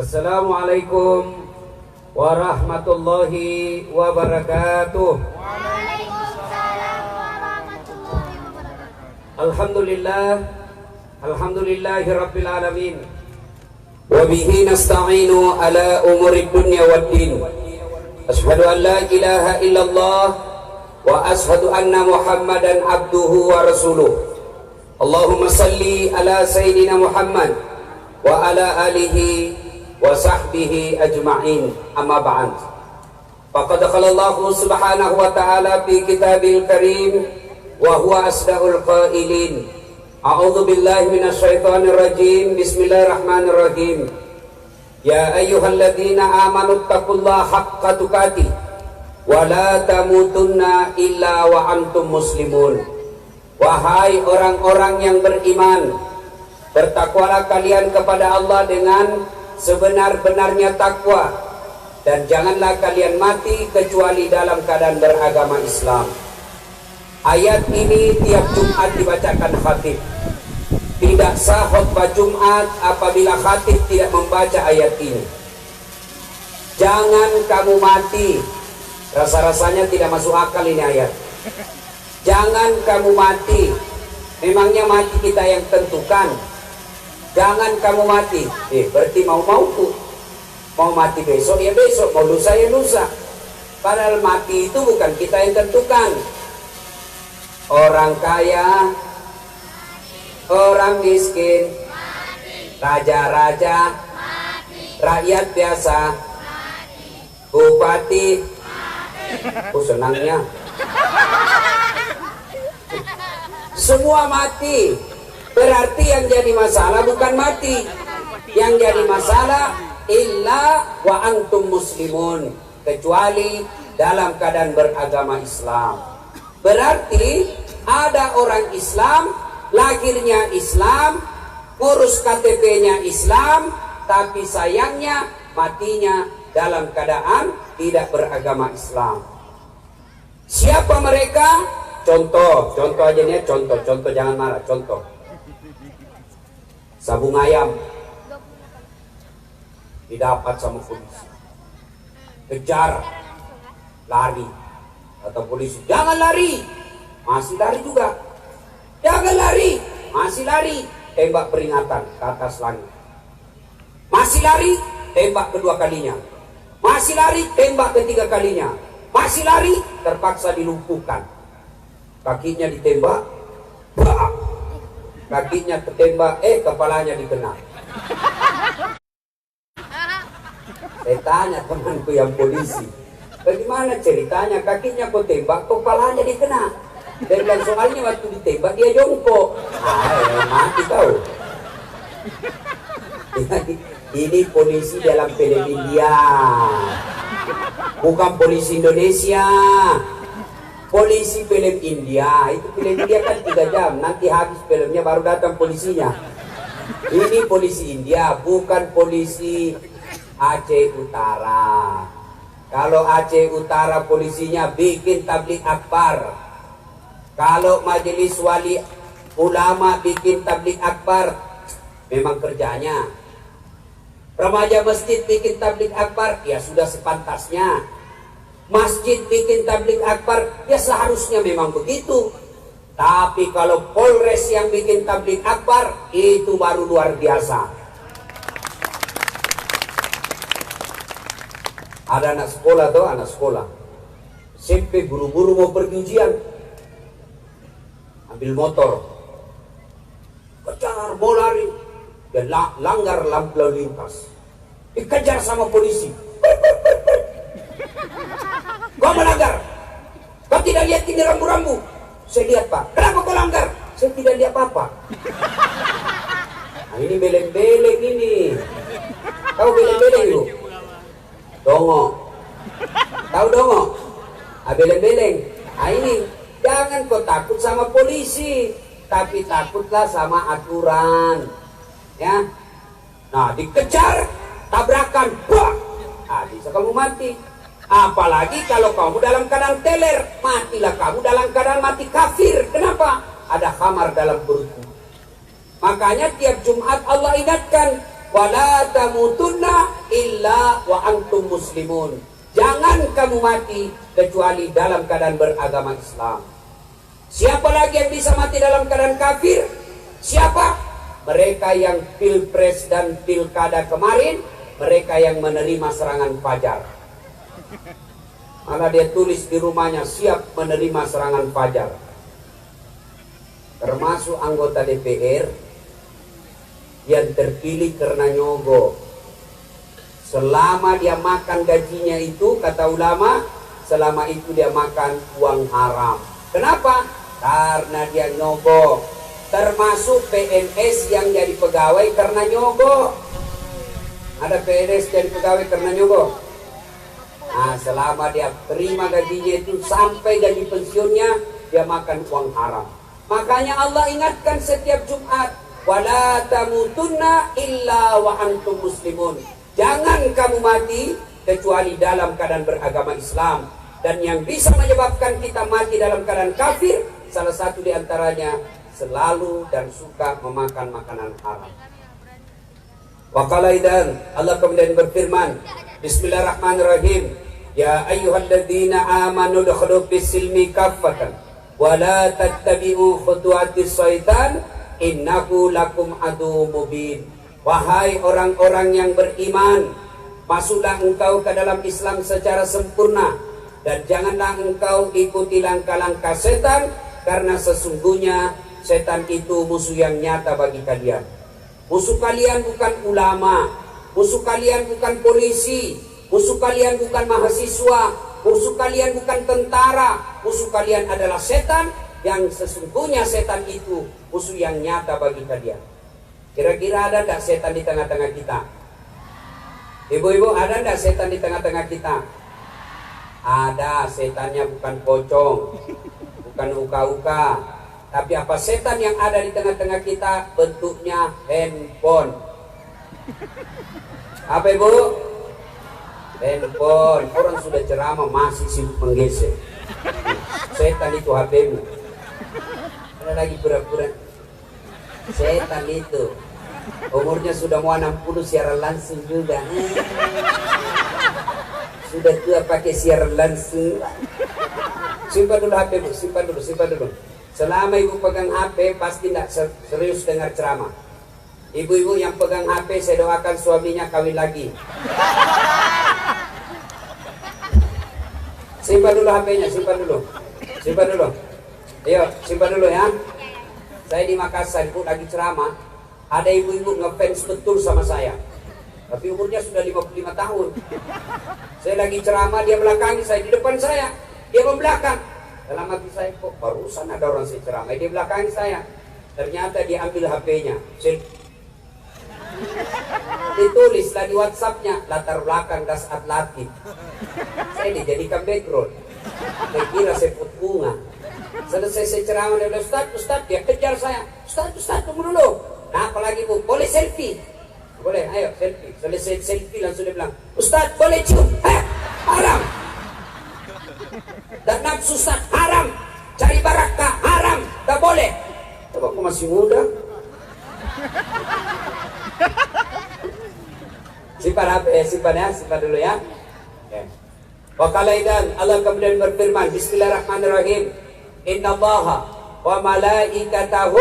Assalamualaikum warahmatullahi wabarakatuh. Waalaikumsalam warahmatullahi wabarakatuh. Alhamdulillahi rabbil alamin. Wa bihi nasta'inu ala umurid dunya waddin. Asyhadu an la ilaha illallah wa asyhadu anna Muhammadan abduhu wa rasuluh. Allahumma salli ala sayyidina Muhammad wa ala alihi wa sahbihi ajma'in, amma ba'd. Faqad qala Allah subhanahu wa ta'ala fi kitabil karim wa huwa asdaqul qailin. A'udzu billahi minasyaitonir rajim. Bismillahirrahmanirrahim. Ya ayyuhalladzina amanu taqullaha haqqa tuqatih wa la tamutunna illa wa antum muslimun. Wahai orang-orang yang beriman, bertakwalah kalian kepada Allah dengan sebenar-benarnya takwa, dan janganlah kalian mati kecuali dalam keadaan beragama Islam. Ayat ini tiap Jumat dibacakan khatib. Tidak sah khutbah Jumat apabila khatib tidak membaca ayat ini. Jangan kamu mati. Rasa-rasanya tidak masuk akal ini ayat. Jangan kamu mati. Memangnya mati kita yang tentukan? Jangan kamu mati. Berarti mau-mauku. Mau mati besok ya besok, mau lusa ya lusa. Padahal mati itu bukan kita yang tentukan. Orang kaya, orang miskin, raja-raja, rakyat biasa, bupati, senangnya. Semua mati. Berarti yang jadi masalah bukan mati. Yang jadi masalah illa wa antum muslimun, kecuali dalam keadaan beragama Islam. Berarti ada orang Islam, lahirnya Islam, ngurus KTP-nya Islam, tapi sayangnya matinya dalam keadaan tidak beragama Islam. Siapa mereka? Contoh aja nih, contoh jangan marah, contoh. Sabung ayam didapat sama polisi, kejar, lari, kata polisi, jangan lari, masih lari juga, jangan lari, masih lari, tembak peringatan ke atas langit, masih lari, tembak kedua kalinya, masih lari, tembak ketiga kalinya, masih lari, terpaksa dilumpuhkan, kakinya ditembak, kakinya ketembak, kepalanya dikena. Saya tanya temanku yang polisi, bagaimana ceritanya, kakinya kau tembak, kepalanya dikena? Dan bilang soalnya waktu ditembak dia jongkok. Mati kau. Ini polisi dalam film India, bukan polisi Indonesia. Polisi film India, itu film India kan 3 jam, nanti habis filmnya baru datang polisinya. Ini polisi India, bukan polisi Aceh Utara. Kalau Aceh Utara polisinya bikin tabligh akbar. Kalau majelis wali ulama bikin tabligh akbar, memang kerjanya. Remaja masjid bikin tabligh akbar, ya sudah sepantasnya. Masjid bikin tabligh akbar, ya seharusnya memang begitu. Tapi kalau Polres yang bikin tabligh akbar, itu baru luar biasa. Ada anak sekolah SMP buru-buru mau pergi ujian, ambil motor, kejar, mau lari, dan langgar lampu lalu lintas, dikejar sama polisi. Kau melanggar, kau tidak lihat ini rambu-rambu? Saya lihat Pak. Kenapa kau langgar? Saya tidak lihat apa-apa. Nah, ini beleng-beleng ini. Tahu beleng-beleng itu? Dongo. Tahu dongo? Beleng-beleng. Nah ini, jangan kau takut sama polisi, tapi takutlah sama aturan. Ya. Nah, dikejar, tabrakan, wah. Nah, bisa kamu mati. Apalagi kalau kamu dalam keadaan teler, matilah kamu dalam keadaan mati kafir. Kenapa? Ada khamar dalam perutmu. Makanya tiap Jumat Allah ingatkan, wala tamutunna illa wa antum muslimun. Jangan kamu mati kecuali dalam keadaan beragama Islam. Siapa lagi yang bisa mati dalam keadaan kafir? Siapa? Mereka yang pilpres dan pilkada kemarin, mereka yang menerima serangan fajar. Malah dia tulis di rumahnya, siap menerima serangan fajar. Termasuk anggota DPR yang terpilih karena nyogok. Selama dia makan gajinya itu, kata ulama, selama itu dia makan uang haram. Kenapa? Karena dia nyogok. Termasuk PNS yang jadi pegawai karena nyogok. Ada PNS jadi pegawai karena nyogok. Nah, selama dia terima gajinya itu sampai gaji pensiunnya, dia makan uang haram. Makanya Allah ingatkan setiap Jumat, wala tamutunna illa wa antum muslimun. Jangan kamu mati kecuali dalam keadaan beragama Islam. Dan yang bisa menyebabkan kita mati dalam keadaan kafir, salah satu di antaranya selalu dan suka memakan makanan haram. Waqalaidan, Allah kemudian berfirman, Bismillahirrahmanirrahim, ya ayyuhalladzina amanu dukhulu fis-silmi kaffatan wa la tattabi'u khutuwatis syaitan innahu lakum adu mubin. Wahai orang-orang yang beriman, masuklah engkau ke dalam Islam secara sempurna dan janganlah engkau ikuti langkah-langkah setan, karena sesungguhnya setan itu musuh yang nyata bagi kalian. Musuh kalian bukan ulama, musuh kalian bukan polisi, musuh kalian bukan mahasiswa, musuh kalian bukan tentara, musuh kalian adalah setan, yang sesungguhnya setan itu musuh yang nyata bagi kalian. Kira-kira ada tidak setan di tengah-tengah kita? Ibu-ibu, ada tidak setan di tengah-tengah kita? Ada. Setannya bukan pocong, bukan uka-uka. Tapi apa setan yang ada di tengah-tengah kita? Bentuknya handphone. Apa ibu? Handphone. Orang sudah ceramah masih sibuk menggesek. Setan itu HP-mu. Ada lagi pura-pura. Setan itu umurnya sudah mau 60, siaran langsung juga. Sudah tua pakai siaran langsung. Simpan dulu HP-mu, simpan dulu. Selama ibu pegang HP pasti tidak serius dengar ceramah. Ibu-ibu yang pegang HP, saya doakan suaminya kawin lagi. Simpan dulu HP-nya, simpan dulu. Ayo, simpan dulu ya. Saya di Makassar, ibu lagi ceramah. Ada ibu-ibu ngefans betul sama saya. Tapi umurnya sudah 55 tahun. Saya lagi ceramah, dia belakangi saya, di depan saya. Dia membelakang. Dalam hati saya, kok barusan ada orang saya ceramah, dia belakangi saya. Ternyata dia ambil HP-nya. Ditulislah di WhatsApp-nya, latar belakang das Atlantik. Saya dijadikan background. Saya kira saya put bunga. Selesai saya ceramah, dia bilang, Ustaz, dia kejar saya. Ustaz, tunggu dulu. Nah, apalagi bu, boleh selfie? Boleh, ayo selfie. Selesai selfie langsung dia bilang, Ustaz, boleh cium? Haram. Dan nafsu haram, cari barakah haram, tak boleh. Coba aku masih muda. Simpan HP, simpan dulu ya. Waqalaidan, Allah kemudian berfirman, Bismillahirrahmanirrahim, Innallaha wa malaikatahu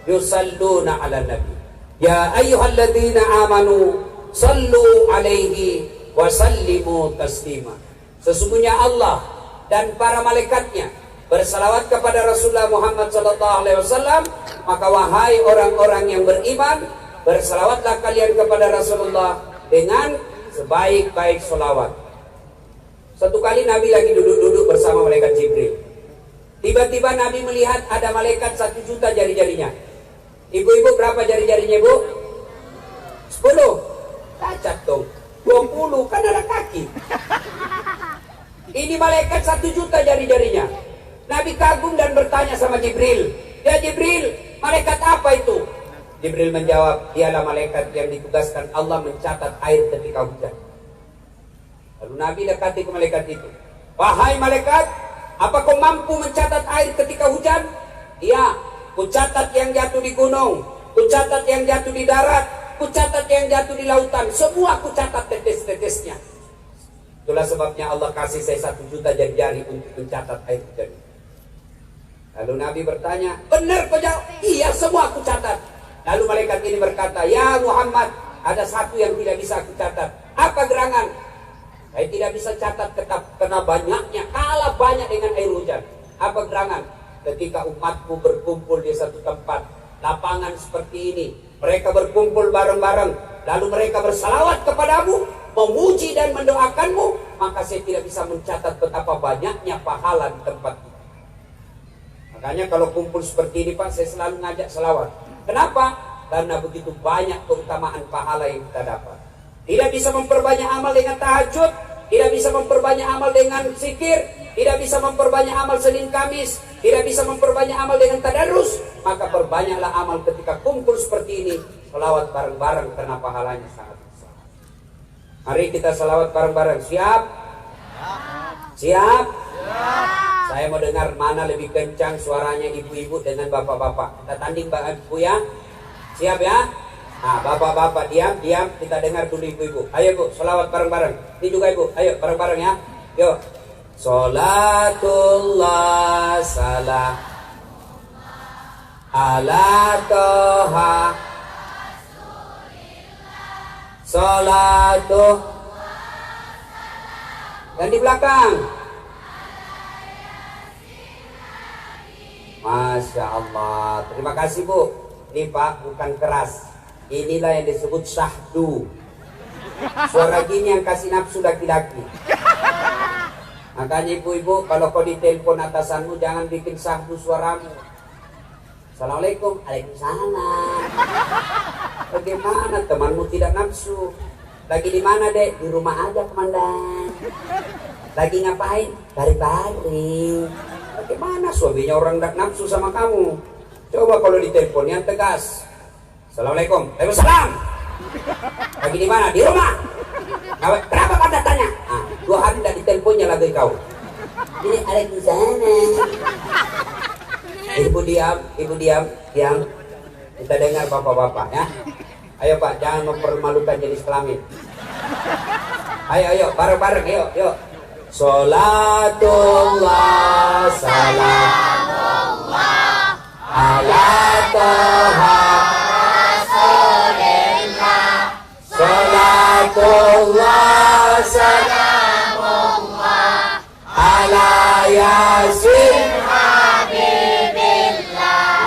yusalluna ala nabi. Ya ayyuhalladzina amanu sallu alaihi wa sallimu taslima. Sesungguhnya Allah dan para malaikatnya bersalawat kepada Rasulullah Muhammad SAW. Maka wahai orang-orang yang beriman, bersalawatlah kalian kepada Rasulullah dengan sebaik-baik salawat. Satu kali Nabi lagi duduk-duduk bersama malaikat Jibril. Tiba-tiba Nabi melihat ada malaikat 1 juta jari-jarinya. Ibu-ibu berapa jari-jarinya ibu? 10. Cacat dong. 20 kan ada kaki. Ini malaikat 1 juta jari-jarinya. Nabi kagum dan bertanya sama Jibril, ya Jibril, malaikat apa itu? Jibril menjawab, dialah malaikat yang ditugaskan Allah mencatat air ketika hujan. Lalu Nabi dekati ke malaikat itu. Wahai malaikat, apa kau mampu mencatat air ketika hujan? Iya, ku catat yang jatuh di gunung, ku catat yang jatuh di darat, kucatat yang jatuh di lautan, semua kucatat tetes-tetesnya. Itulah sebabnya Allah kasih saya 1 juta jari-jari untuk mencatat air hujan. Lalu Nabi bertanya, benar kau jawab? Iya, semua aku catat. Lalu malaikat ini berkata, ya Muhammad, ada satu yang tidak bisa aku catat. Apa gerangan? Saya tidak bisa catat karena banyaknya, kalah banyak dengan air hujan. Apa gerangan? Ketika umatku berkumpul di satu tempat, lapangan seperti ini, mereka berkumpul bareng-bareng, lalu mereka bersalawat kepadamu, memuji dan mendoakanmu, maka saya tidak bisa mencatat betapa banyaknya pahala di tempat itu. Makanya kalau kumpul seperti ini Pak, saya selalu ngajak selawat. Kenapa? Karena begitu banyak keutamaan pahala yang kita dapat. Tidak bisa memperbanyak amal dengan tahajud, tidak bisa memperbanyak amal dengan zikir, tidak bisa memperbanyak amal Senin Kamis, tidak bisa memperbanyak amal dengan tadarus. Maka perbanyaklah amal ketika kumpul seperti ini, selawat bareng-bareng karena pahalanya sangat besar. Mari kita selawat bareng-bareng. Siap? Siap? Saya mau dengar mana lebih kencang suaranya ibu-ibu dengan bapak-bapak. Kita tanding Ibu ya. Siap ya? Nah, bapak-bapak diam. Kita dengar dulu ibu-ibu. Ayo Bu, selawat bareng-bareng. Ini juga Ibu. Ayo bareng-bareng ya. Yuk. Salatullah salam ala toha salatu. Dan di belakang. Masya Allah. Terima kasih Bu. Ini Pak bukan keras. Inilah yang disebut syahdu. Suara gini yang kasih nafsu laki-laki. Makanya ibu-ibu kalau kau ditelepon atasanmu jangan bikin syahdu suaramu. Assalamualaikum. Waalaikumsalam. Bagaimana temanmu tidak nafsu? Lagi di mana Dek? Di rumah aja komandan. Lagi ngapain? Baring-baring. Bagaimana suaminya orang tidak nafsu sama kamu? Coba kalau ditelepon yang tegas. Assalamualaikum. Waalaikumsalam. Lagi di mana? Di rumah. Kenapa pada tanya? 2 hari tidak diteleponnya lagi kau. Ini Waalaikumsalam. Ibu diam. Kita dengar bapak-bapak ya. Ayo Pak, jangan mempermalukan jenis kelamin. Ayo, bareng-bareng, yuk. Salatullah salamullah ala toha rasulillah. Salatullah salamullah ala yasin habibillah.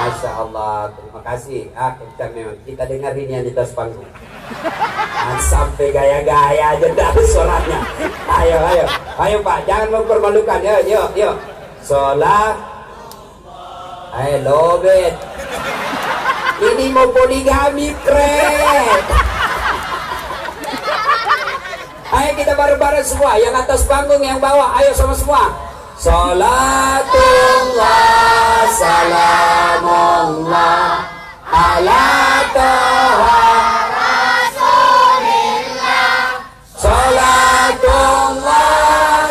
Masya Allah, terima kasih. Kencang memang. Kita dengerin yang di atas panggung. Sampai gaya-gaya aja dah suaranya. Ayo Pak, jangan mempermalukan. Yuk. Sholat. I love it. Ini mau poligami, keren. Ayo kita bareng-bareng semua. Yang atas panggung, yang bawah. Ayo sama-semua. Salatullah salamullah ala toha rasulillah. Salatullah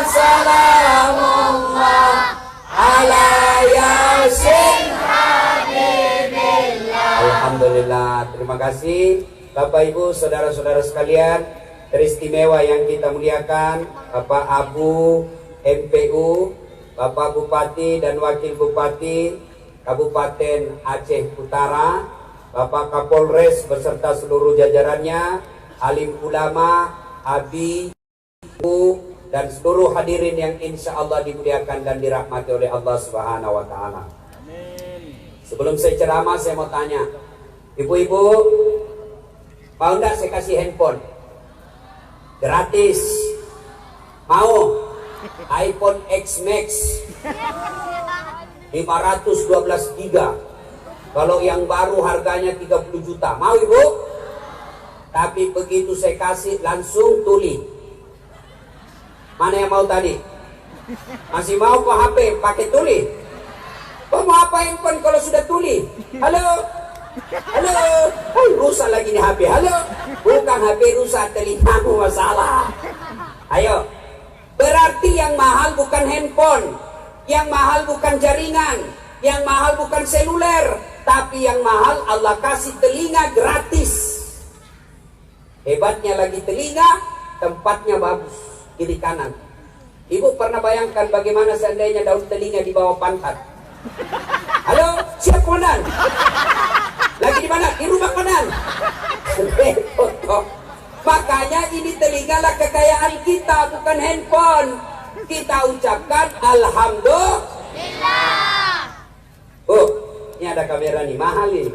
salamullah ala yasin habibillah. Alhamdulillah. Terima kasih Bapak Ibu saudara-saudara sekalian teristimewa yang kita muliakan, Bapak Abu MPU, Bapak Bupati dan Wakil Bupati Kabupaten Aceh Utara, Bapak Kapolres beserta seluruh jajarannya, alim ulama, abi, ibu, dan seluruh hadirin yang insya Allah dimuliakan dan dirahmati oleh Allah Subhanahu wa Ta'ala. Sebelum saya ceramah, saya mau tanya, ibu-ibu, mau enggak saya kasih handphone? Gratis. Mau? iPhone X Max 512 giga. Kalau yang baru harganya 30 juta. Mau ibu? Tapi begitu saya kasih langsung tuli. Mana yang mau tadi? Masih mau ke HP pakai tuli? Kau mau apa handphone kalau sudah tuli? Halo? Rusak lagi nih HP. Halo? Bukan HP rusak, telingamu masalah. Ayo. Berarti yang mahal bukan handphone, yang mahal bukan jaringan, yang mahal bukan seluler, tapi yang mahal Allah kasih telinga gratis. Hebatnya lagi telinga, tempatnya bagus, kiri kanan. Ibu pernah bayangkan bagaimana seandainya daun telinga di bawah pantat? Halo, siap komandan? Lagi di mana? Di rumah komandan. Makanya ini telingalah kekayaan kita, bukan handphone. Kita ucapkan alhamdulillah. Oh, ini ada kamera nih, mahal nih.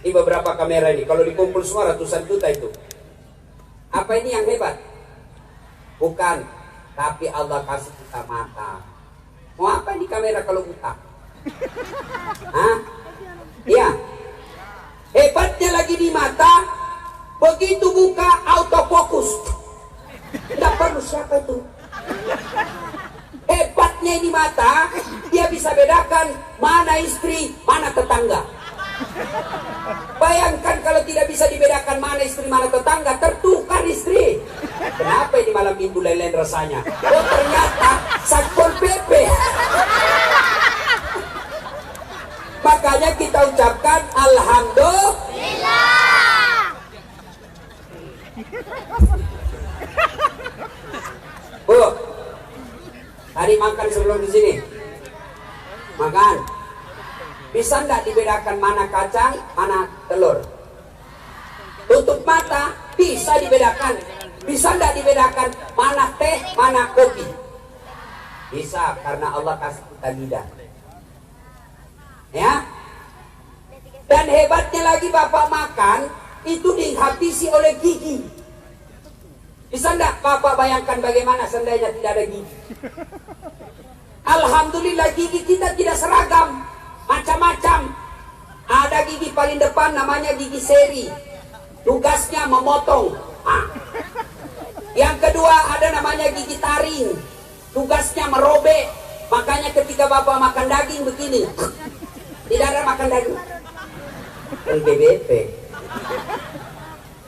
Ini beberapa kamera ini, kalau dikumpul semua ratusan juta itu. Apa ini yang hebat? Bukan, tapi Allah kasih kita mata. Mau apa ini kamera kalau buta? Hah? Iya. Hebatnya lagi di mata, begitu buka autofokus. Tidak perlu siapa itu. Hebatnya ini mata, dia bisa bedakan mana istri, mana tetangga. Bayangkan kalau tidak bisa dibedakan mana istri, mana tetangga, tertukar istri. Kenapa ini malam minggu lain-lain rasanya? Oh ternyata Satpol PP. Makanya kita ucapkan alhamdulillah. Bu, tadi makan sebelum di sini? Makan. Bisa enggak dibedakan mana kacang, mana telur? Tutup mata, bisa dibedakan. Bisa enggak dibedakan mana teh, mana kopi? Bisa, karena Allah kasih kita lidah. Ya. Dan hebatnya lagi Bapak makan, itu dihabisi oleh gigi. Bisa enggak Bapak bayangkan bagaimana seandainya tidak ada gigi? Alhamdulillah gigi kita tidak seragam. Macam-macam. Ada gigi paling depan namanya gigi seri, tugasnya memotong. Yang kedua ada namanya gigi taring, tugasnya merobek. Makanya ketika Bapak makan daging begini, tidak ada makan daging. LBBP.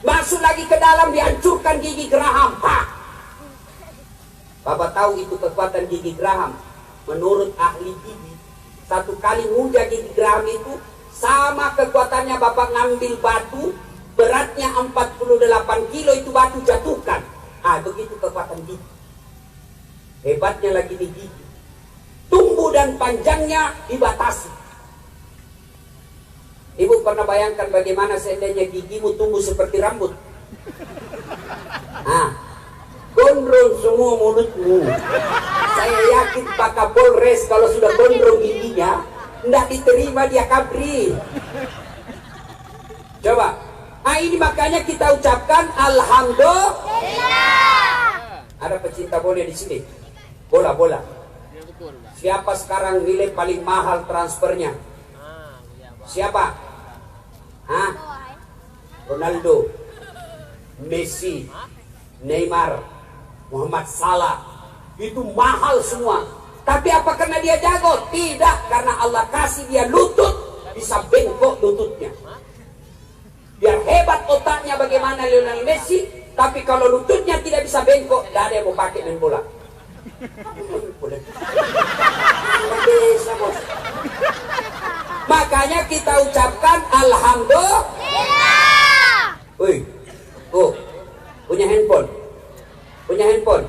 Masuk lagi ke dalam, dihancurkan gigi geraham. Bapak tahu itu kekuatan gigi geraham. Menurut ahli gigi, satu kali ngunjak gigi geraham itu sama kekuatannya Bapak ngambil batu beratnya 48 kilo, itu batu jatuhkan. Begitu kekuatan gigi. Hebatnya lagi di gigi, tumbuh dan panjangnya dibatasi. Ibu pernah bayangkan bagaimana seandainya gigimu tumbuh seperti rambut? Gondrong semua mulutmu. Saya yakin Pak Kapolres kalau sudah gondrong giginya, tidak diterima dia Kapri. Coba. Ini makanya kita ucapkan alhamdulillah. Ada pecinta bola di sini. Bola. Siapa sekarang nilai paling mahal transfernya? Siapa? Ronaldo, Messi, Neymar, Muhammad Salah. Itu mahal semua. Tapi apa karena dia jago? Tidak, karena Allah kasih dia lutut, bisa bengkok lututnya. Biar hebat otaknya bagaimana Lionel Messi, tapi kalau lututnya tidak bisa bengkok, tidak ada yang mau pakai main bola. Makanya kita ucapkan alhamdulillah. Punya handphone.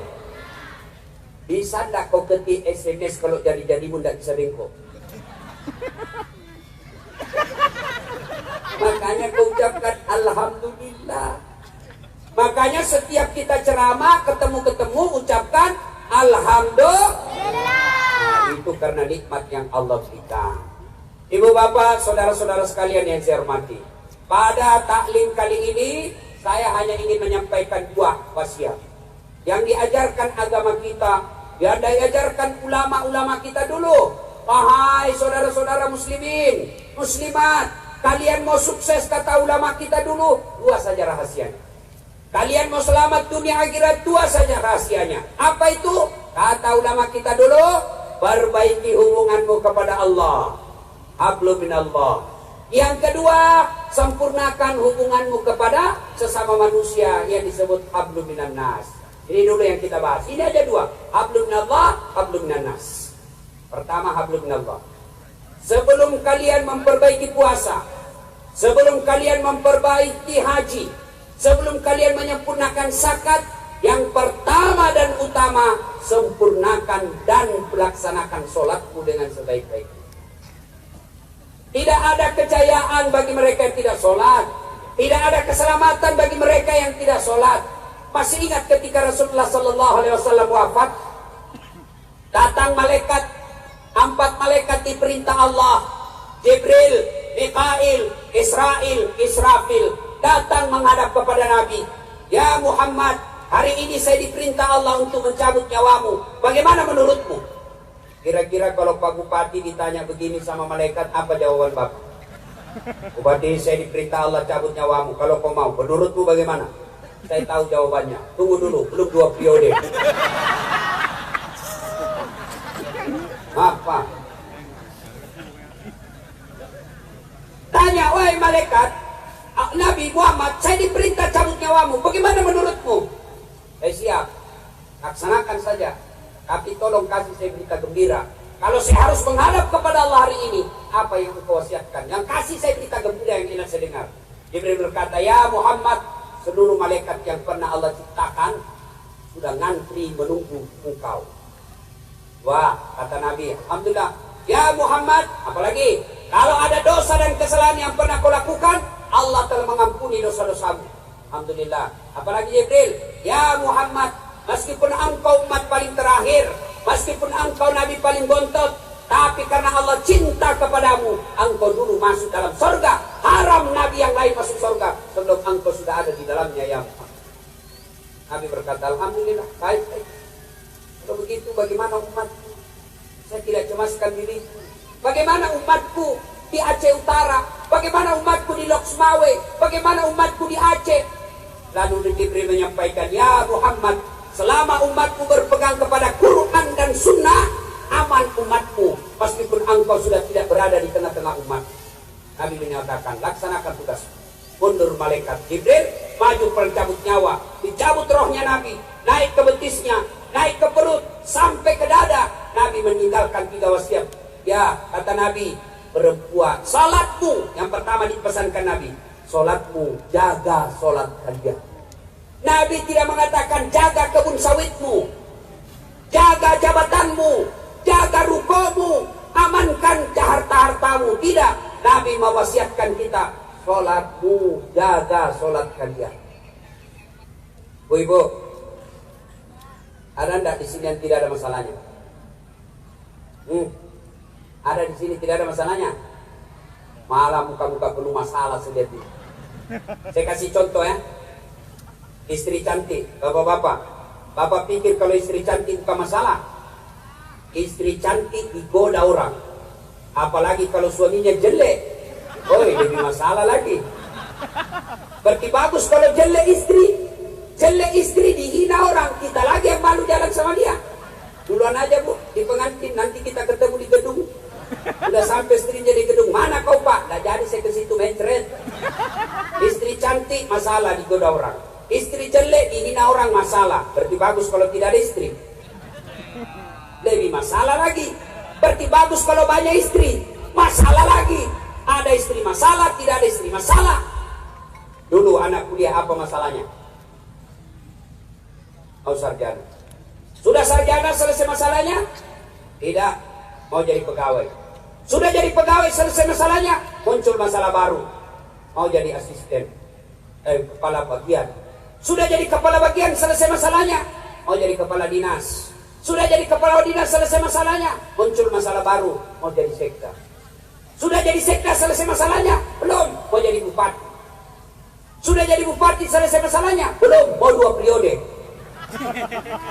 Bisa enggak kau ketik SMS kalau jari-jarimu tidak bisa bengkok? Makanya kau ucapkan alhamdulillah. Makanya setiap kita ceramah, ketemu ucapkan alhamdulillah. Itu karena nikmat yang Allah berikan. Ibu bapak, saudara-saudara sekalian yang saya hormati, pada taklim kali ini saya hanya ingin menyampaikan dua wasiat yang diajarkan agama kita, yang diajarkan ulama-ulama kita dulu. Wahai saudara-saudara muslimin, muslimat, kalian mau sukses kata ulama kita dulu, dua saja rahasianya. Kalian mau selamat dunia akhirat, dua saja rahasianya. Apa itu? Kata ulama kita dulu, perbaiki hubunganmu kepada Allah, hablum minallah. Yang kedua, sempurnakan hubunganmu kepada sesama manusia yang disebut hablum minan nas. Ini dulu yang kita bahas. Ini aja dua, hablum minallah, hablum minan nas. Pertama, hablum minallah. Sebelum kalian memperbaiki puasa, sebelum kalian memperbaiki haji, Sebelum kalian menyempurnakan zakat, yang pertama dan utama, sempurnakan dan pelaksanakan sholatmu dengan sebaik-baiknya. Tidak ada kejayaan bagi mereka yang tidak sholat. Tidak ada keselamatan bagi mereka yang tidak sholat. Masih ingat ketika Rasulullah SAW wafat, datang malaikat, 4 malaikat diperintah Allah, Jibril, Mikail, Israil, Israfil, datang menghadap kepada Nabi. Ya Muhammad, hari ini saya diperintah Allah untuk mencabut nyawamu. Bagaimana menurutmu? Kira-kira kalau Pak Bupati ditanya begini sama malaikat, apa jawaban Bapak? Bupati, saya diperintah Allah cabut nyawamu. Kalau kau mau, menurutmu bagaimana? Saya tahu jawabannya. Tunggu dulu, belum 2 periode. Apa? Tanya, wahai malaikat, Nabi Muhammad, saya diperintah cabut nyawamu. Bagaimana menurutmu? Saya siap, laksanakan saja. Tapi tolong kasih saya berita gembira. Kalau saya harus menghadap kepada Allah hari ini, apa yang engkau wasiatkan? Yang kasih saya berita gembira yang enak saya dengar. Jibril berkata, ya Muhammad, seluruh malaikat yang pernah Allah ciptakan sudah ngantri menunggu engkau. Wah, kata Nabi, alhamdulillah. Ya Muhammad, apalagi kalau ada dosa dan kesalahan yang pernah kau lakukan, Allah telah mengampuni dosa-dosamu. Alhamdulillah. Apalagi Jibril, ya Muhammad, meskipun engkau umat paling terakhir, meskipun engkau Nabi paling bontot, tapi karena Allah cinta kepadamu, engkau dulu masuk dalam surga. Haram Nabi yang lain masuk surga sebelum engkau sudah ada di dalamnya ya Muhammad. Nabi berkata, alhamdulillah, baik. Kalau begitu bagaimana umatku? Saya tidak cemaskan diriku. Bagaimana umatku di Aceh Utara? Bagaimana umatku di Loksmawe? Bagaimana umatku di Aceh? Lalu Jibril menyampaikan, ya Muhammad, selama umatku berpegang kepada Quran dan Sunnah, aman umatmu, meskipun engkau sudah tidak berada di tengah-tengah umat. Nabi menyatakan, laksanakan tugas. Mundur malaikat Jibril, maju pencabut nyawa, dicabut rohnya Nabi, naik ke betisnya, naik ke perut, sampai ke dada. Nabi meninggalkan 3 wasiat. Ya, kata Nabi, perempuan, salatmu, yang pertama dipesankan Nabi, salatmu, jaga salat kalian. Nabi tidak mengatakan jaga kebun sawitmu, jaga jabatanmu, jaga rukomu, amankan harta-hartamu. Tidak, Nabi mewasiatkan kita, salatmu, jaga salat kalian. Bu Ibu, ada enggak di sini yang tidak ada masalahnya? Ada di sini tidak ada masalahnya? Malah muka-muka penuh masalah sedih. Saya kasih contoh ya. Istri cantik, bapak-bapak. Bapak pikir kalau istri cantik bukan masalah? Istri cantik digoda orang. Apalagi kalau suaminya jelek. Oh, lebih masalah lagi. Berarti bagus kalau jelek istri. Jelek istri dihina orang. Kita lagi yang malu jalan sama dia. Duluan aja Bu, di pengantin. Nanti kita ketemu di gedung. Udah sampai istrinya di gedung. Mana kau Pak? Nah jadi saya ke situ mencret. Istri cantik masalah digoda orang. Istri jelek dihina orang masalah. Berarti bagus kalau tidak ada istri. Lebih masalah lagi. Berarti bagus kalau banyak istri. Masalah lagi. Ada istri masalah, tidak ada istri masalah. Dulu anak kuliah apa masalahnya? Oh sarjana. Sudah sarjana selesai masalahnya? Tidak. Mau jadi pegawai. Sudah jadi pegawai selesai masalahnya? Muncul masalah baru. Mau jadi asisten. Kepala bagian. Sudah jadi kepala bagian selesai masalahnya? Mau jadi kepala dinas. Sudah jadi kepala dinas selesai masalahnya? Muncul masalah baru. Mau jadi sekda. Sudah jadi sekda selesai masalahnya? Belum. Mau jadi bupati. Sudah jadi bupati selesai masalahnya? Belum. Mau 2 periode.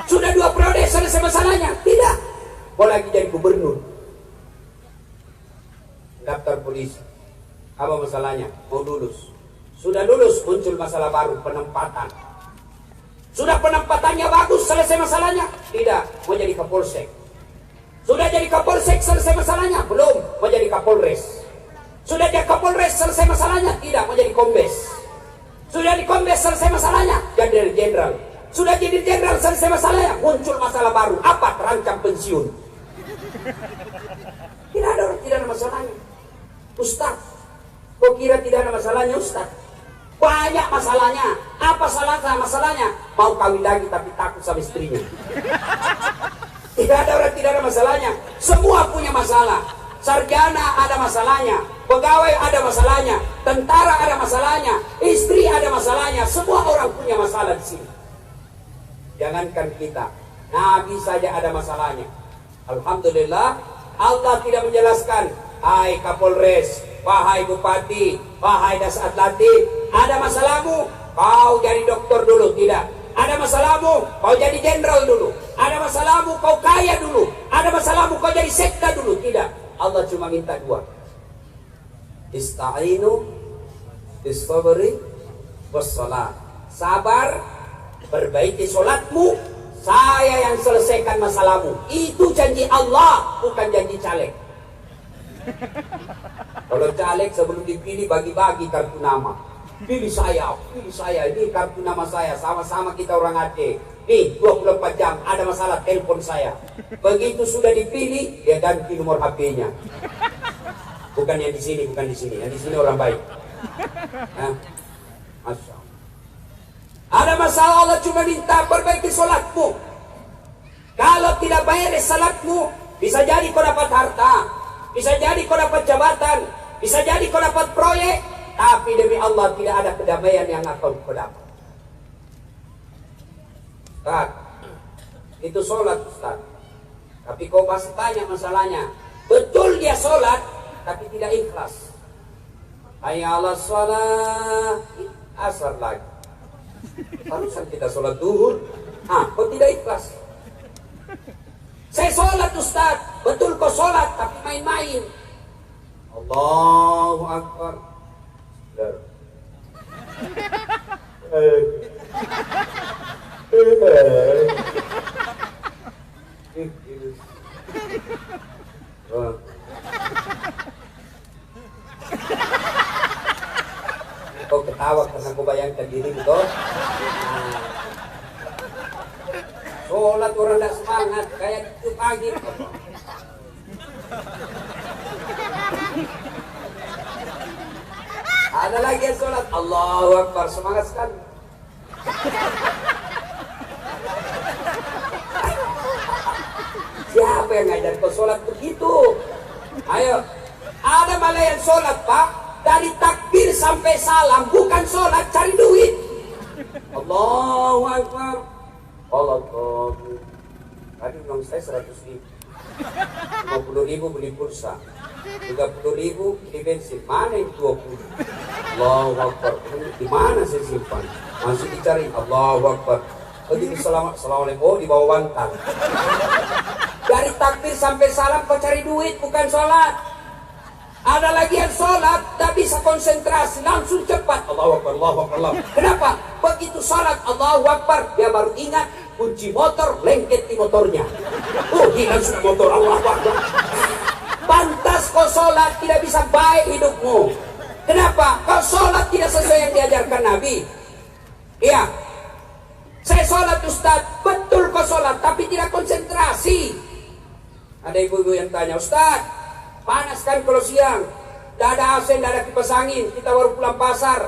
Sudah 2 periode selesai masalahnya? Tidak. Mau lagi jadi gubernur. Daftar polisi. Apa masalahnya? Mau lulus. Sudah lulus, muncul masalah baru, penempatan. Sudah penempatannya bagus, selesai masalahnya? Tidak. Mau jadi kapolsek. Sudah jadi kapolsek, selesai masalahnya? Belum. Mau jadi kapolres. Sudah jadi kapolres, selesai masalahnya? Tidak. Mau jadi kombes. Sudah di kombes, selesai masalahnya? Jadi jenderal. Sudah jadi jenderal, selesai masalahnya? Muncul masalah baru. Apa? Terancam pensiun. Tidak ada masalahnya. Ustaz, kok kira tidak ada masalahnya Ustaz? Banyak masalahnya. Apa masalahnya? Mau kawin lagi tapi takut sama istrinya. Tidak ada orang tidak ada masalahnya. Semua punya masalah. Sarjana ada masalahnya, pegawai ada masalahnya, tentara ada masalahnya, istri ada masalahnya. Semua orang punya masalah di sini. Jangankan kita, Nabi saja ada masalahnya. Alhamdulillah, Allah tidak menjelaskan, hai Kapolres, wahai Bupati, wahai Dasatlati, ada masalahmu, kau jadi dokter dulu. Tidak. Ada masalahmu, kau jadi jenderal dulu. Ada masalahmu, kau kaya dulu. Ada masalahmu, kau jadi sekda dulu. Tidak. Allah cuma minta dua. Ista'inu bis-sabri was-shalah. Sabar, perbaiki solatmu, saya yang selesaikan masalahmu. Itu janji Allah, bukan janji caleg. Kalau caleg sebelum dipilih bagi-bagi kartu nama. Pilih saya, ini kartu nama saya, sama-sama kita orang Aceh. Nih, 24 jam, ada masalah, telepon saya. Begitu sudah dipilih, dia ganti nomor HP-nya. Bukan yang di sini, yang di sini orang baik. Nah, Masya Allah. Ada masalah, Allah cuma minta perbaiki sholatmu. Kalau tidak beres sholatmu, bisa jadi kau dapat harta, bisa jadi kau dapat jabatan, bisa jadi kau dapat proyek, tapi demi Allah tidak ada kedamaian yang akan kau dapat. Ustaz, itu sholat Ustaz. Tapi kau pasti tanya masalahnya. Betul dia sholat, tapi tidak ikhlas. Hayya 'alas shalah, asar lagi. Harusan kita sholat duhur, kau tidak ikhlas. Saya sholat Ustaz, betul kau sholat, tapi main-main. Allahu Akbar. Kau ketawa karena kau bayangkan diri itu. Sholat orang tidak semangat kayak itu pagi. Ada lagi yang sholat Allahu Akbar, semangat sekali. Siapa yang ngajar kau sholat begitu? Ayo, ada malah yang sholat Pak, dari takbir sampai salam bukan sholat, cari duit. Allahu Akbar. Allah Akbar. Tadi uang saya 100.000, 50.000 beli pulsa, 30.000 beli bensin. Mana yang 20? Allahu Akbar. Di mana saya simpan? Masih dicari. Allahu Akbar. Assalamualaikum. Oh, di bawah bantal. Dari takbir sampai salam kau cari duit, bukan sholat. Ada lagi yang sholat tak bisa konsentrasi, langsung cepat. Allahu Akbar, Allahu Akbar, Allahu Akbar. Kenapa? Begitu sholat Allahu Akbar, dia baru ingat kunci motor lengket di motornya. Hilang sudah motor. Allahu Akbar. Pantas kau sholat tidak bisa baik hidupmu. Kenapa? Kau sholat tidak sesuai yang diajarkan Nabi. Iya. Saya sholat Ustaz, betul kau sholat, tapi tidak konsentrasi. Ada ibu-ibu yang tanya, Ustaz, panas kan kalau siang, tidak ada AC, tidak ada kipas angin, kita baru pulang pasar,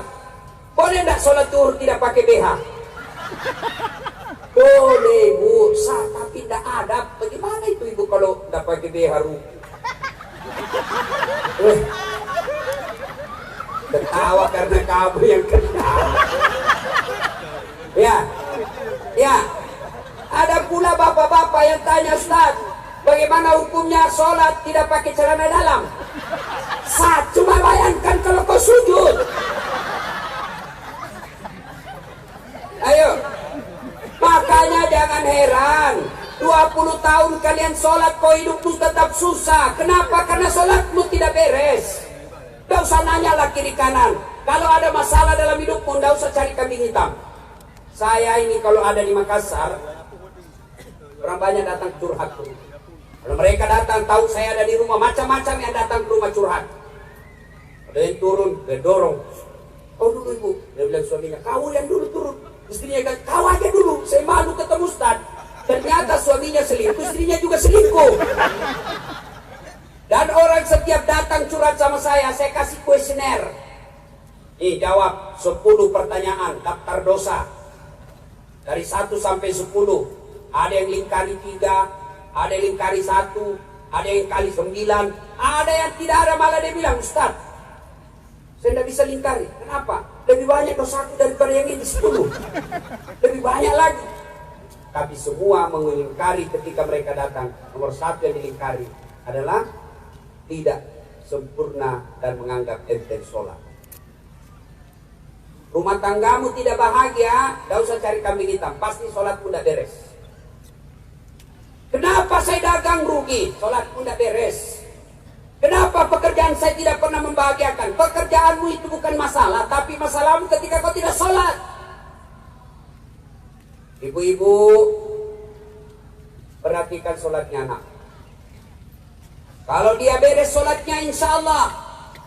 boleh tidak sholat zuhur tidak pakai BH? Boleh Bu, tapi tidak ada. Bagaimana itu ibu kalau tidak pakai BH ruku? Ketawa karena kamu yang kena. Ya, ada pula bapak-bapak yang tanya, Ustaz, bagaimana hukumnya sholat tidak pakai celana dalam? Cuma bayangkan kalau kau sujud. Ayo, makanya jangan heran 20 tahun kalian sholat kau hidupmu tetap susah. Kenapa? Karena sholatmu tidak beres. Tidak usah nanya lah kiri kanan. Kalau ada masalah dalam hidupmu, tidak usah cari kambing hitam. Saya ini kalau ada di Makassar, orang banyak datang curhat tuh. Kalau mereka datang tahu saya ada di rumah, macam-macam yang datang ke rumah curhat. Ada yang turun, dia dorong. Kau dulu ibu, dia bilang suaminya, kau yang dulu turun. Istrinya kata, kau aja dulu, saya malu ketemu Ustaz. Ternyata suaminya selingkuh, istrinya juga selingkuh. Dan orang setiap datang curhat sama saya kasih kuesioner. Nih jawab 10 pertanyaan daftar dosa. Dari 1 sampai 10. Ada yang lingkari 3, ada yang lingkari 1, ada yang kali 9, ada yang tidak ada, malah dia bilang, Ustaz, saya tidak bisa lingkari. Kenapa? Lebih banyak dosaku daripada yang ini 10. Lebih banyak lagi. Tapi semua mengingkari ketika mereka datang. Nomor 1 yang dilingkari adalah tidak sempurna dan menganggap enteng sholat. Rumah tanggamu tidak bahagia, tidak usah cari kambing hitam, pasti sholatmu tidak beres. Kenapa saya dagang rugi? Sholatmu tidak beres. Kenapa pekerjaan saya tidak pernah membahagiakan? Pekerjaanmu itu bukan masalah, tapi masalahmu ketika kau tidak sholat. Ibu-ibu, perhatikan sholatnya anak. Kalau dia beres sholatnya, insya Allah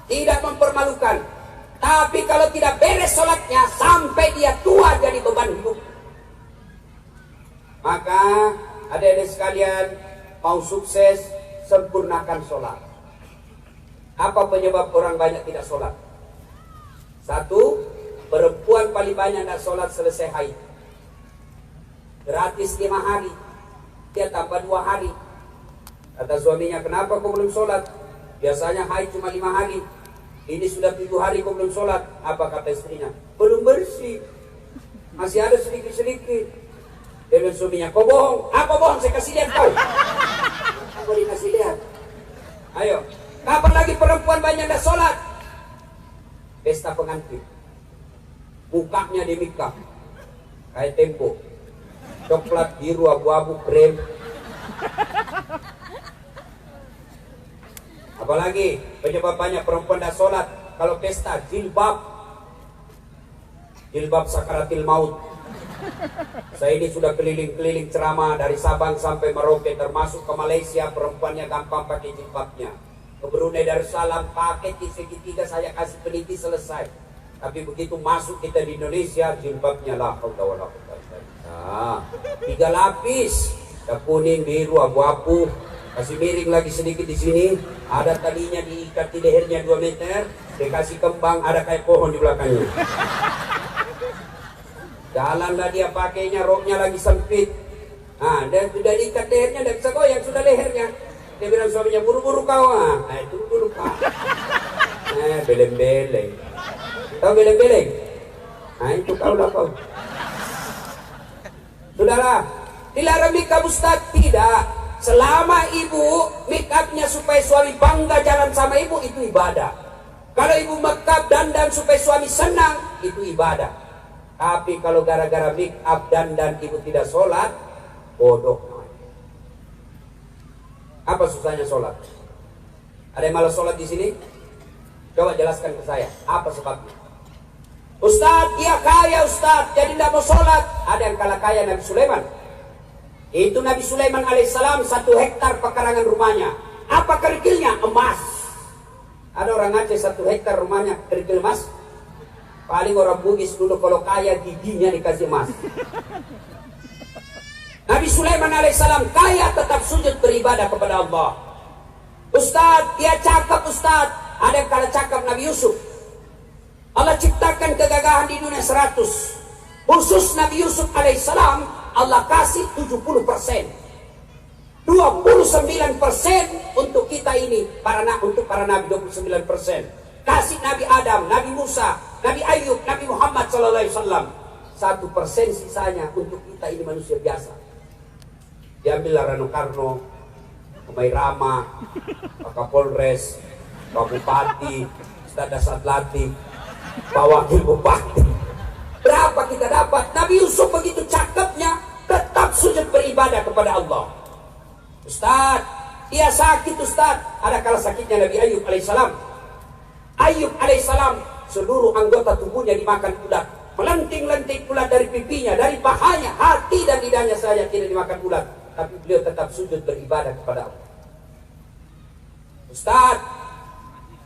tidak mempermalukan. Tapi kalau tidak beres sholatnya, sampai dia tua jadi beban hidup. Maka adik-adik sekalian, mau sukses, sempurnakan sholat. Apa penyebab orang banyak tidak sholat? 1, perempuan paling banyak tidak sholat selesai haid. Gratis 5 hari, dia tambah 2 hari. Kata suaminya, kenapa kau belum sholat? Biasanya haid cuma 5 hari. Ini sudah 7 hari kau belum sholat. Apa kata istrinya? Belum bersih, masih ada sedikit-sedikit. Dia bilang suaminya, kau bohong. Apa bohong? Saya kasih lihat kau. Aku dikasih lihat. Ayo, kapan lagi perempuan banyak dah sholat? Pesta pengantin, mukanya di mikap kayak Tempo, coklat, biru, abu-abu, krem. Apalagi penyebab banyak perempuan dah sholat? Kalau pesta, jilbab sakaratil maut. Saya ini sudah keliling-keliling ceramah dari Sabang sampai Merauke, termasuk ke Malaysia, perempuannya gampang pakai jilbabnya. Ke Brunei Darussalam pakai segitiga, saya kasih peniti, selesai. Tapi begitu masuk kita di Indonesia, jilbabnya lah 3 lapis, ada kuning, biru, abu-abu, kasih miring lagi sedikit di sini, ada talinya diikat di lehernya 2 meter, dikasih kembang, ada kayak pohon di belakangnya. Jalanlah dia pakainya, roknya lagi sempit. Nah, dan sudah diikat lehernya, tidak bisa goyang, sudah lehernya. Dia bilang suaminya, buru-buru kau. Nah, itu dulu Pak. Beleng-beleng. Tahu beleng-beleng? Nah, itu kau lah kau. Sudahlah, dilarang make up Ustaz? Tidak. Selama ibu make upnya supaya suami bangga jalan sama ibu, itu ibadah. Kalau ibu make up dandan supaya suami senang, itu ibadah. Tapi kalau gara-gara make up dandan ibu tidak sholat, bodoh. Apa susahnya sholat? Ada yang malas sholat di sini? Coba jelaskan ke saya, apa sebabnya? Ustaz, dia kaya Ustaz, jadi tidak mau sholat. Ada yang kalah kaya Nabi Sulaiman. Itu Nabi Sulaiman alaihissalam 1 hektar pekarangan rumahnya. Apa kerikilnya? Emas. Ada orang Aceh 1 hektar rumahnya kerikil emas. Paling orang Bugis dulu kalau kaya giginya dikasih emas. Nabi Sulaiman alaihissalam kaya tetap sujud beribadah kepada Allah. Ustaz, dia cakap Ustaz. Ada yang kalah cakap Nabi Yusuf. Allah ciptakan kegagahan di dunia 100. Khusus Nabi Yusuf alaihissalam Allah kasih 70%. 29% untuk kita ini, untuk para nabi 29%. Kasih Nabi Adam, Nabi Musa, Nabi Ayub, Nabi Muhammad SAW. 1% sisanya untuk kita ini manusia biasa. Diambillah Rano Karno, Umay Rama, Pak Kapolres, Pak Bupati, Ustaz Dasat Latif, Pak Wakil Bupati. Berapa kita dapat? Nabi Yusuf begitu cakepnya, tetap sujud beribadah kepada Allah. Ustaz, dia sakit Ustaz. Ada kala sakitnya Nabi Ayub alaihissalam. Ayub alaihissalam seluruh anggota tubuhnya dimakan ulat. Melenting-lenting ulat dari pipinya, dari pahanya, hati dan lidahnya saja tidak dimakan ulat. Tapi beliau tetap sujud beribadah kepada Allah. Ustaz,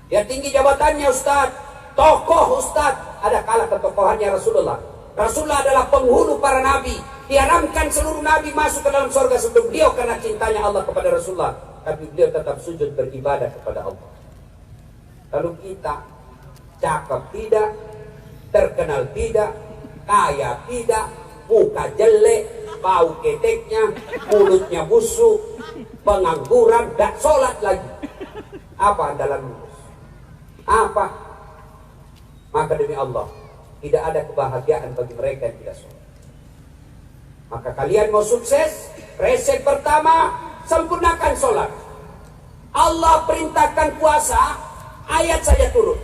dia tinggi jabatannya Ustaz. Tokoh Ustaz. Ada kala ketokohannya Rasulullah. Rasulullah adalah penghulu para nabi. Diharamkan seluruh nabi masuk ke dalam surga sebelum beliau karena cintanya Allah kepada Rasulullah. Tapi beliau tetap sujud beribadah kepada Allah. Lalu kita cakap tidak, terkenal tidak, kaya tidak, muka jelek, bau keteknya, mulutnya busuk, pengangguran, gak sholat lagi. Apa andalan lulus? Apa? Maka demi Allah, tidak ada kebahagiaan bagi mereka yang tidak sholat. Maka kalian mau sukses, resep pertama, sempurnakan sholat. Allah perintahkan puasa, ayat saja turun.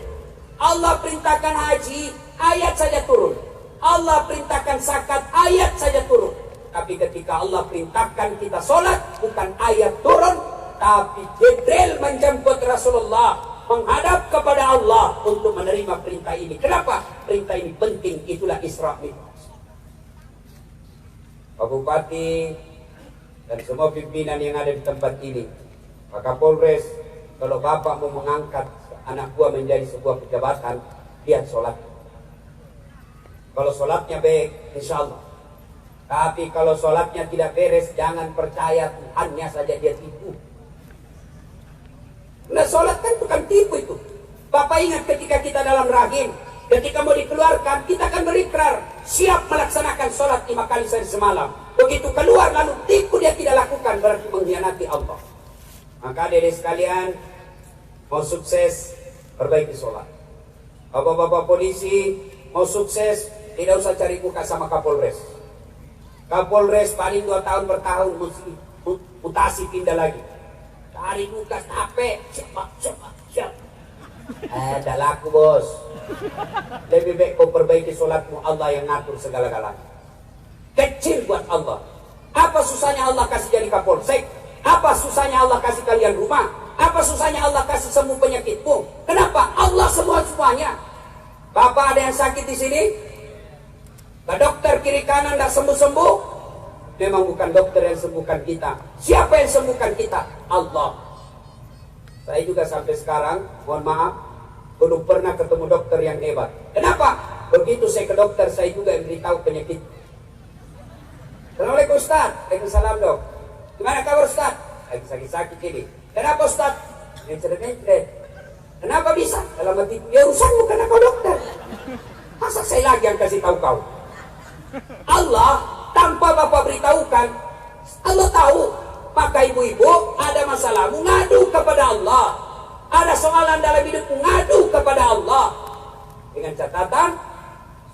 Allah perintahkan haji, ayat saja turun. Allah perintahkan zakat, ayat saja turun. Tapi ketika Allah perintahkan kita sholat, bukan ayat turun, tapi Jibril menjemput Rasulullah menghadap kepada Allah untuk menerima perintah ini. Kenapa? Perintah ini penting, itulah Isra Mi'raj. Pak Bupati dan semua pimpinan yang ada di tempat ini, Pak Kapolres, kalau Bapak mau mengangkat anak buah menjadi sebuah pejabatan, lihat sholat. Kalau sholatnya baik, insya Allah. Tapi kalau sholatnya tidak beres, jangan percaya Tuhannya saja dia tipu. Nah, sholat kan bukan tipu itu. Bapak ingat ketika kita dalam rahim, ketika mau dikeluarkan, kita akan berikrar siap melaksanakan sholat 5 kali sehari semalam. Begitu keluar lalu tipu dia tidak lakukan, berarti mengkhianati Allah. Maka adik-adik sekalian, mau sukses, perbaiki sholat. Bapak-bapak polisi mau sukses, tidak usah cari muka sama Kapolres. Kapolres paling 2 tahun per tahun mesti mutasi pindah lagi. Cari muka capek, siapa. Tidak laku bos. Lebih baik kau perbaiki sholatmu, Allah yang ngatur segala-galanya. Kecil buat Allah. Apa susahnya Allah kasih jadi Kapolsek? Apa susahnya Allah kasih kalian rumah? Apa susahnya Allah kasih semua penyakitmu? Kenapa? Allah semuanya. Bapak ada yang sakit di sini? Ke dokter kiri kanan tidak sembuh-sembuh? Memang bukan dokter yang sembuhkan kita. Siapa yang sembuhkan kita? Allah. Saya juga sampai sekarang, mohon maaf, belum pernah ketemu dokter yang hebat. Kenapa? Begitu saya ke dokter, saya juga yang beritahu penyakit. Assalamualaikum Ustaz. Waalaikumsalam dok. Gimana kabar Ustaz? Lagi sakit-sakit ini. Kenapa Ustaz? Mencret-mencret. Kenapa bisa? Dalam hati, ya urusanmu karena kau dokter. Masa saya lagi yang kasih tahu kau? Allah tanpa Bapak beritahukan, Allah tahu. Maka ibu-ibu ada masalahmu, ngadu kepada Allah. Ada soalan dalam hidupmu, ngadu kepada Allah. Dengan catatan,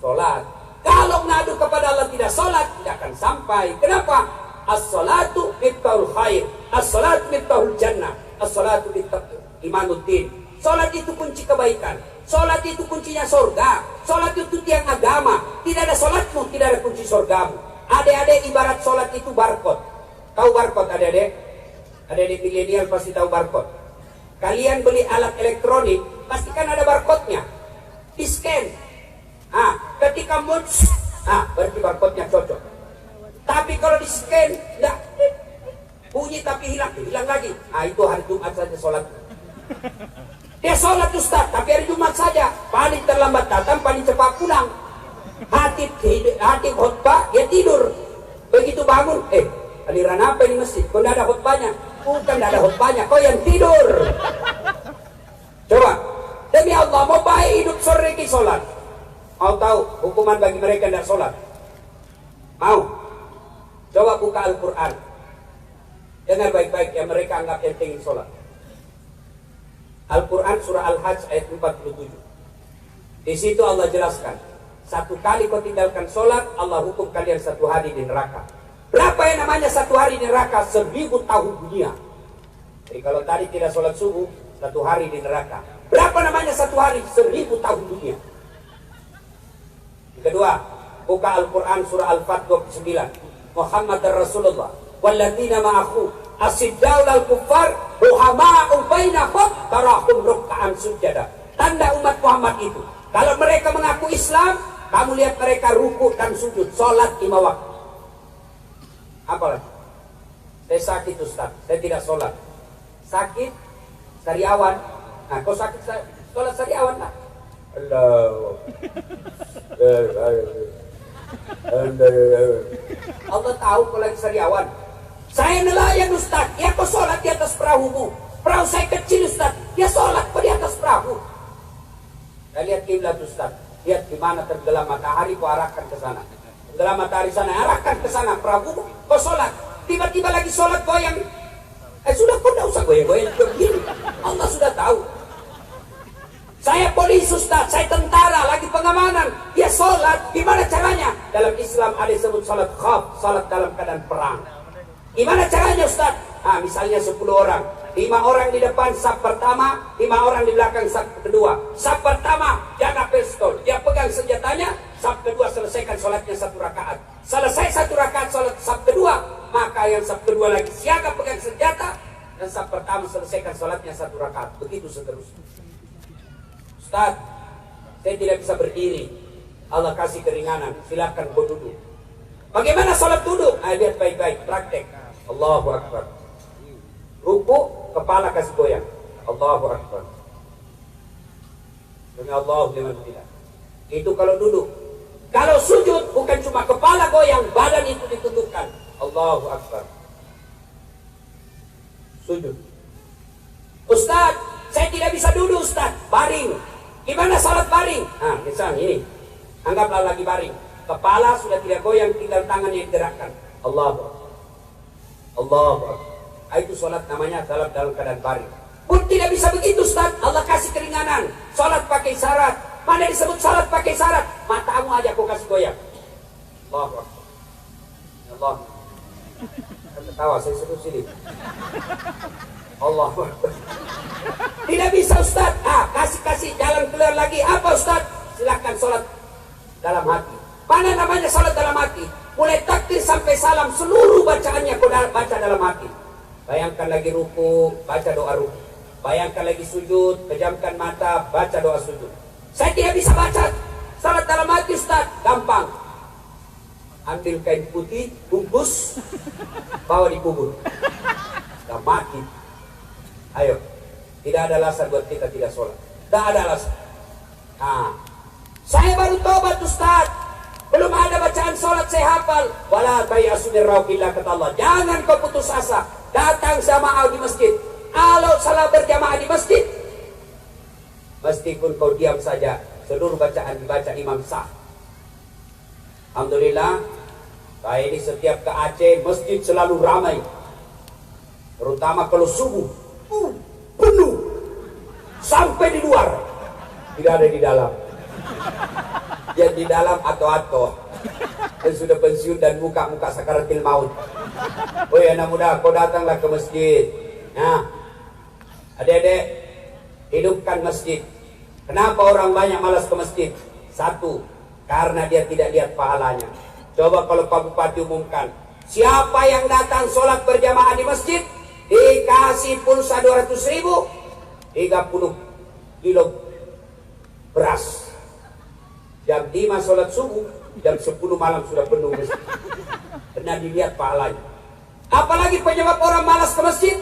sholat. Kalau ngadu kepada Allah tidak sholat, tidak akan sampai. Kenapa? As-salatu miftahul khair, as-salatu miftahul jannah, as-salatu miftahul imanuddin. Sholat itu kunci kebaikan. Sholat itu kuncinya surga. Sholat itu tiang agama. Tidak ada sholatmu, tidak ada kunci surgamu. Adik-adik ibarat sholat itu barcode. Tahu barcode adik-adik? Adik-adik milenial pasti tahu barcode. Kalian beli alat elektronik, pastikan ada barcode-nya. Di scan. Ketika muncul, berarti barcode-nya cocok. Tapi kalau di scan, enggak. Bunyi tapi hilang lagi. Itu hari Jumat saja sholat. Dia sholat Ustaz, tapi hari Jumat saja. Paling terlambat datang, paling cepat pulang. Hati khutbah, dia tidur. Begitu bangun, aliran apa ini masjid? Kok tidak ada khutbahnya? Bukan tidak ada khutbahnya, kau yang tidur. Coba, demi Allah, mau baik hidup sore ke sholat. Mau tahu hukuman bagi mereka yang tidak sholat? Mau? Coba buka Al-Quran. Dengar baik-baik yang mereka anggap enteng sholat. Al-Quran surah Al-Hajj ayat 47. Di situ Allah jelaskan, 1 kali kau tinggalkan sholat, Allah hukum kalian 1 hari di neraka. Berapa yang namanya 1 hari di neraka? 1000 tahun dunia. Jadi kalau tadi tidak sholat subuh, 1 hari di neraka. Berapa namanya 1 hari? 1000 tahun dunia. Yang kedua, buka Al-Quran surah Al-Fat 29. Muhammad Rasulullah walladzina ma'ahu asiddaul al-kuffar ruhama'u bainahum tarahum ruk'an sujada. Tanda umat Muhammad itu, kalau mereka mengaku Islam, kamu lihat mereka ruku dan sujud, sholat 5 waktu. Apalagi? Saya sakit Ustaz, saya tidak sholat. Sakit sariawan. Nah, kau sakit sholat sariawan lah. Allah tahu kau lagi sariawan. Saya nelayan Ustaz, ya kau sholat di atas perahumu. Perahu saya kecil Ustaz, ya sholat kau di atas perahu. Saya lihat kiblat Ustaz, Lihat di mana tenggelam matahari, kau arahkan ke sana. Tenggelam matahari sana, arahkan ke sana. Prabu, kau sholat. Tiba-tiba lagi sholat goyang. Sudah, kau tidak usah goyang-goyang begini. Allah sudah tahu. Saya polisi Ustaz, saya tentara, lagi pengamanan. Dia sholat, gimana caranya? Dalam Islam ada disebut sholat khawf, sholat dalam keadaan perang. Gimana caranya Ustaz? Misalnya 10 orang. 5 orang di depan saf pertama, 5 orang di belakang saf kedua. Saf pertama jaga pistol, dia pegang senjatanya. Saf kedua selesaikan sholatnya 1 rakaat. Selesai 1 rakaat sholat saf kedua, maka yang saf kedua lagi siaga pegang senjata, dan saf pertama selesaikan sholatnya 1 rakaat. Begitu seterusnya. Ustaz, saya tidak bisa berdiri. Allah kasih keringanan, silakan kau duduk. Bagaimana sholat duduk? Lihat baik-baik, praktek. Allahu Akbar. Ruku, kepala kasih goyang. Allahu Akbar. Demi Allah, liman tidak. Itu kalau duduk. Kalau sujud, bukan cuma kepala goyang, badan itu ditundukkan. Allahu Akbar. Sujud. Ustaz, saya tidak bisa duduk Ustaz. Baring. Gimana salat baring? Misalnya ini. Anggaplah lagi baring. Kepala sudah tidak goyang, tinggal tangan yang digerakkan. Allahu Akbar. Allahu Akbar. Itu sholat namanya salat dalam keadaan baring. Pun tidak bisa begitu Ustaz. Allah kasih keringanan. Sholat pakai syarat. Mana disebut sholat pakai syarat? Matamu aja kau kasih goyang. Allahu Akbar. Allah. Ketawa saya suruh sini. Allahu Akbar. Tidak bisa Ustaz. Kasih jalan keluar lagi. Apa Ustaz? Silakan sholat dalam hati. Mana namanya sholat dalam hati? Mulai takbir sampai salam, seluruh bacaannya kau baca dalam hati. Bayangkan lagi ruku, baca doa ruku. Bayangkan lagi sujud, pejamkan mata, baca doa sujud. Saya tidak bisa baca salat dalam hati Ustaz. Gampang. Ambil kain putih, bungkus, bawa dikubur. Sudah mati. Ayo. Tidak ada alasan buat kita tidak sholat. Tidak ada alasan. Saya baru tobat Ustaz. Belum ada bacaan sholat saya hafal. Wala tayasu min rauhillah, kata Allah. Jangan kau putus asa. Datang jamaah di masjid. Kalau salah berjamaah di masjid, meskipun kau diam saja, seluruh bacaan dibaca imam sah. Alhamdulillah, saya ini setiap ke Aceh, masjid selalu ramai. Terutama kalau subuh, penuh. Sampai di luar. Tidak ada di dalam. Yang di dalam atau yang sudah pensiun dan muka-muka sakaratil maut. Woi anak muda, kau datanglah ke masjid. Adik-adik, hidupkan masjid. Kenapa orang banyak malas ke masjid? 1, karena dia tidak lihat pahalanya. Coba kalau Pak Bupati umumkan, siapa yang datang sholat berjamaah di masjid, dikasih pulsa 200.000, 30 kilo beras. Jam 5 sholat subuh, jam 10 malam sudah penuh masjid. Benar dilihat pahalanya. Apalagi penyebab orang malas ke masjid.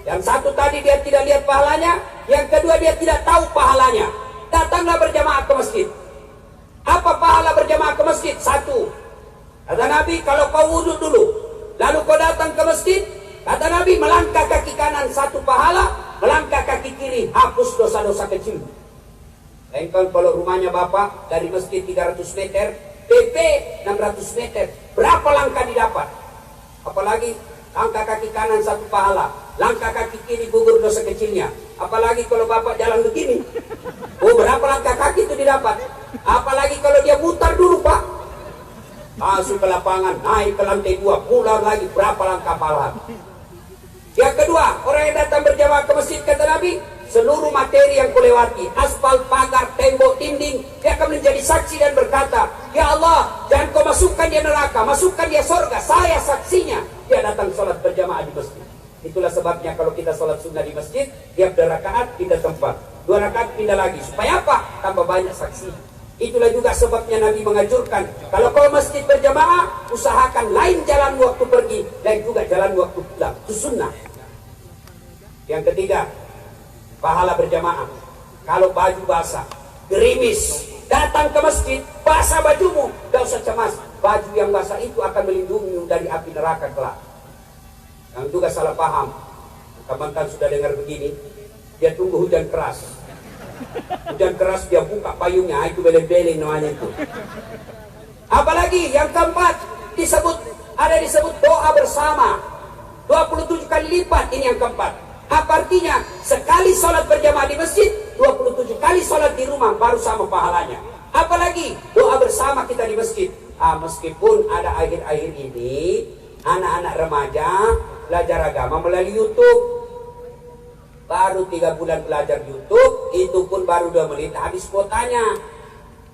Yang 1 tadi dia tidak lihat pahalanya, yang kedua dia tidak tahu pahalanya. Datanglah berjamaah ke masjid. Apa pahala berjamaah ke masjid? 1, kata Nabi, kalau kau wudhu dulu, lalu kau datang ke masjid, kata Nabi, melangkah kaki kanan 1 pahala, melangkah kaki kiri hapus dosa-dosa kecil. Engkau kalau rumahnya bapak dari masjid 300 meter, PP 600 meter, berapa langkah didapat? Apalagi langkah kaki kanan 1 pahala, langkah kaki kiri gugur dosa kecilnya. Apalagi kalau bapak jalan begini, berapa langkah kaki itu didapat? Apalagi kalau dia mutar dulu Pak, masuk ke lapangan, naik ke lantai 2, pulang lagi, berapa langkah pahala? Yang kedua, orang yang datang berjamaah ke masjid, kata Nabi, seluruh materi yang kau lewati, aspal, pagar, tembok, dinding, dia akan menjadi saksi dan berkata, ya Allah, jangan kau masukkan dia neraka, masukkan dia surga, saya saksinya. Dia datang sholat berjamaah di masjid. Itulah sebabnya kalau kita sholat sunnah di masjid, tiap 2 rakaat pindah tempat, 2 rakaat pindah lagi. Supaya apa? Tambah banyak saksi. Itulah juga sebabnya Nabi menganjurkan, kalau kau masjid berjamaah, usahakan lain jalan waktu pergi, lain juga jalan waktu pulang. Itu sunnah. Yang ketiga, pahala berjamaah. Kalau baju basah, gerimis, datang ke masjid, basah bajumu, gak usah cemas. Baju yang basah itu akan melindungimu dari api neraka kelak. Yang juga salah paham, teman-teman sudah dengar begini, dia tunggu hujan keras. Hujan keras dia buka payungnya, itu bele-bele namanya itu. Apalagi yang keempat disebut doa bersama 27 kali lipat. Ini yang keempat. Apa artinya? Sekali sholat berjamaah di masjid, 27 kali sholat di rumah baru sama pahalanya. Apalagi doa bersama kita di masjid. Meskipun ada akhir-akhir ini anak-anak remaja belajar agama melalui YouTube. Baru 3 bulan belajar YouTube, itu pun baru 2 menit habis kuotanya.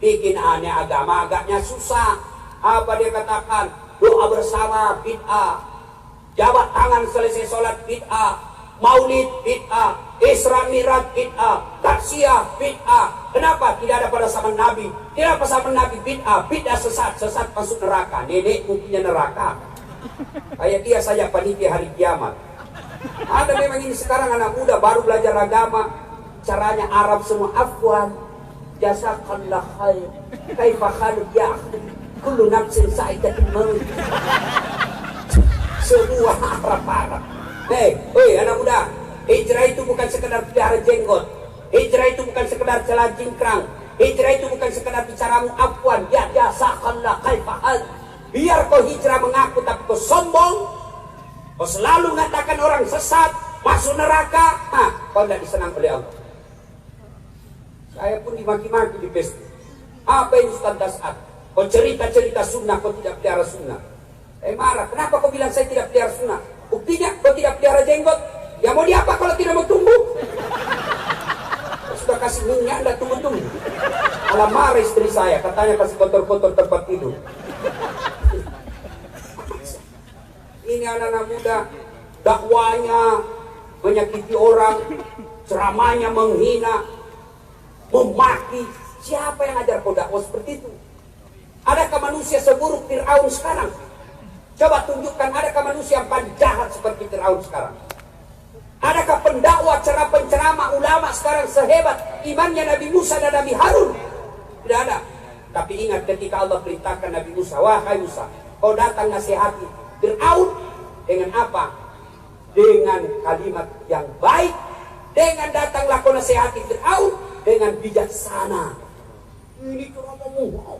Bikin aneh agama agaknya susah. Apa dia katakan? Doa bersama bid'ah, jabat tangan selesai sholat bid'ah, maulid bid'ah, Isra Mi'raj bid'ah, taksiyah bid'ah. Kenapa? Tidak ada pada zaman Nabi. Tidak ada pada zaman Nabi bid'ah. Bid'ah sesat masuk neraka. Nenekku punya neraka. Kayak dia saja panitia hari kiamat. Ada memang ini sekarang anak muda baru belajar agama, caranya Arab semua. Afwan, jazakallah khair, kaifa khaluk ya kullu nafsin sa'iqatul maut. Semua Arab. Hei anak muda, hijrah itu bukan sekedar pelihara jenggot. Hijrah itu bukan sekedar celah cingkrang. Hijrah itu bukan sekedar bicaramu afwan, ya jazakallah kaifa hal. Biar kau hijrah mengaku tapi kau sombong, kau selalu mengatakan orang sesat, masuk neraka, kau tidak disenang oleh Allah. Saya pun dimaki-maki di Facebook. Apa ini Ustaz Dasat? Kau cerita-cerita sunnah, kau tidak pelihara sunnah. Saya marah, kenapa kau bilang saya tidak pelihara sunnah? Buktinya kau tidak pelihara jenggot. Ya mau diapa kalau tidak mau tumbuh? Kau sudah kasih minyak, tidak tumbuh-tumbuh. Malah marah istri saya, katanya kasih kotor-kotor tempat tidur. Ini anak-anak muda, dakwanya menyakiti orang, ceramahnya menghina, memaki. Siapa yang ajar kau dakwah seperti itu? Adakah manusia seburuk Fir'aun sekarang? Coba tunjukkan, adakah manusia yang paling jahat seperti Fir'aun sekarang? Adakah pendakwa, penceramah, ulama sekarang sehebat imannya Nabi Musa dan Nabi Harun? Tidak ada. Tapi ingat ketika Allah perintahkan Nabi Musa, wahai Musa, kau datang nasihati Fir'aun dengan apa? Dengan kalimat yang baik. Dengan datanglah kau nasihati Fir'aun dengan bijaksana. Ini keramamu.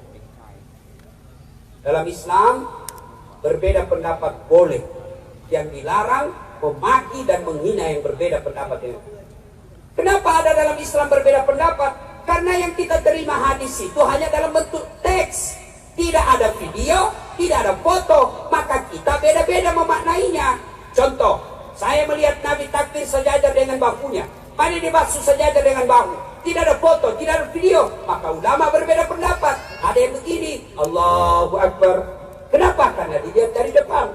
Dalam Islam berbeda pendapat boleh. Yang dilarang memaki dan menghina yang berbeda pendapat itu. Kenapa ada dalam Islam berbeda pendapat? Karena yang kita terima hadis itu hanya dalam bentuk teks. Tidak ada video, tidak ada foto, maka kita beda-beda memaknainya. Contoh, saya melihat Nabi takbir sejajar dengan bahunya. Mana dimaksud sejajar dengan bahu? Tidak ada foto, tidak ada video, maka ulama berbeda pendapat. Ada yang begini, Allahu Akbar. Kenapa? Karena dilihat dari depan.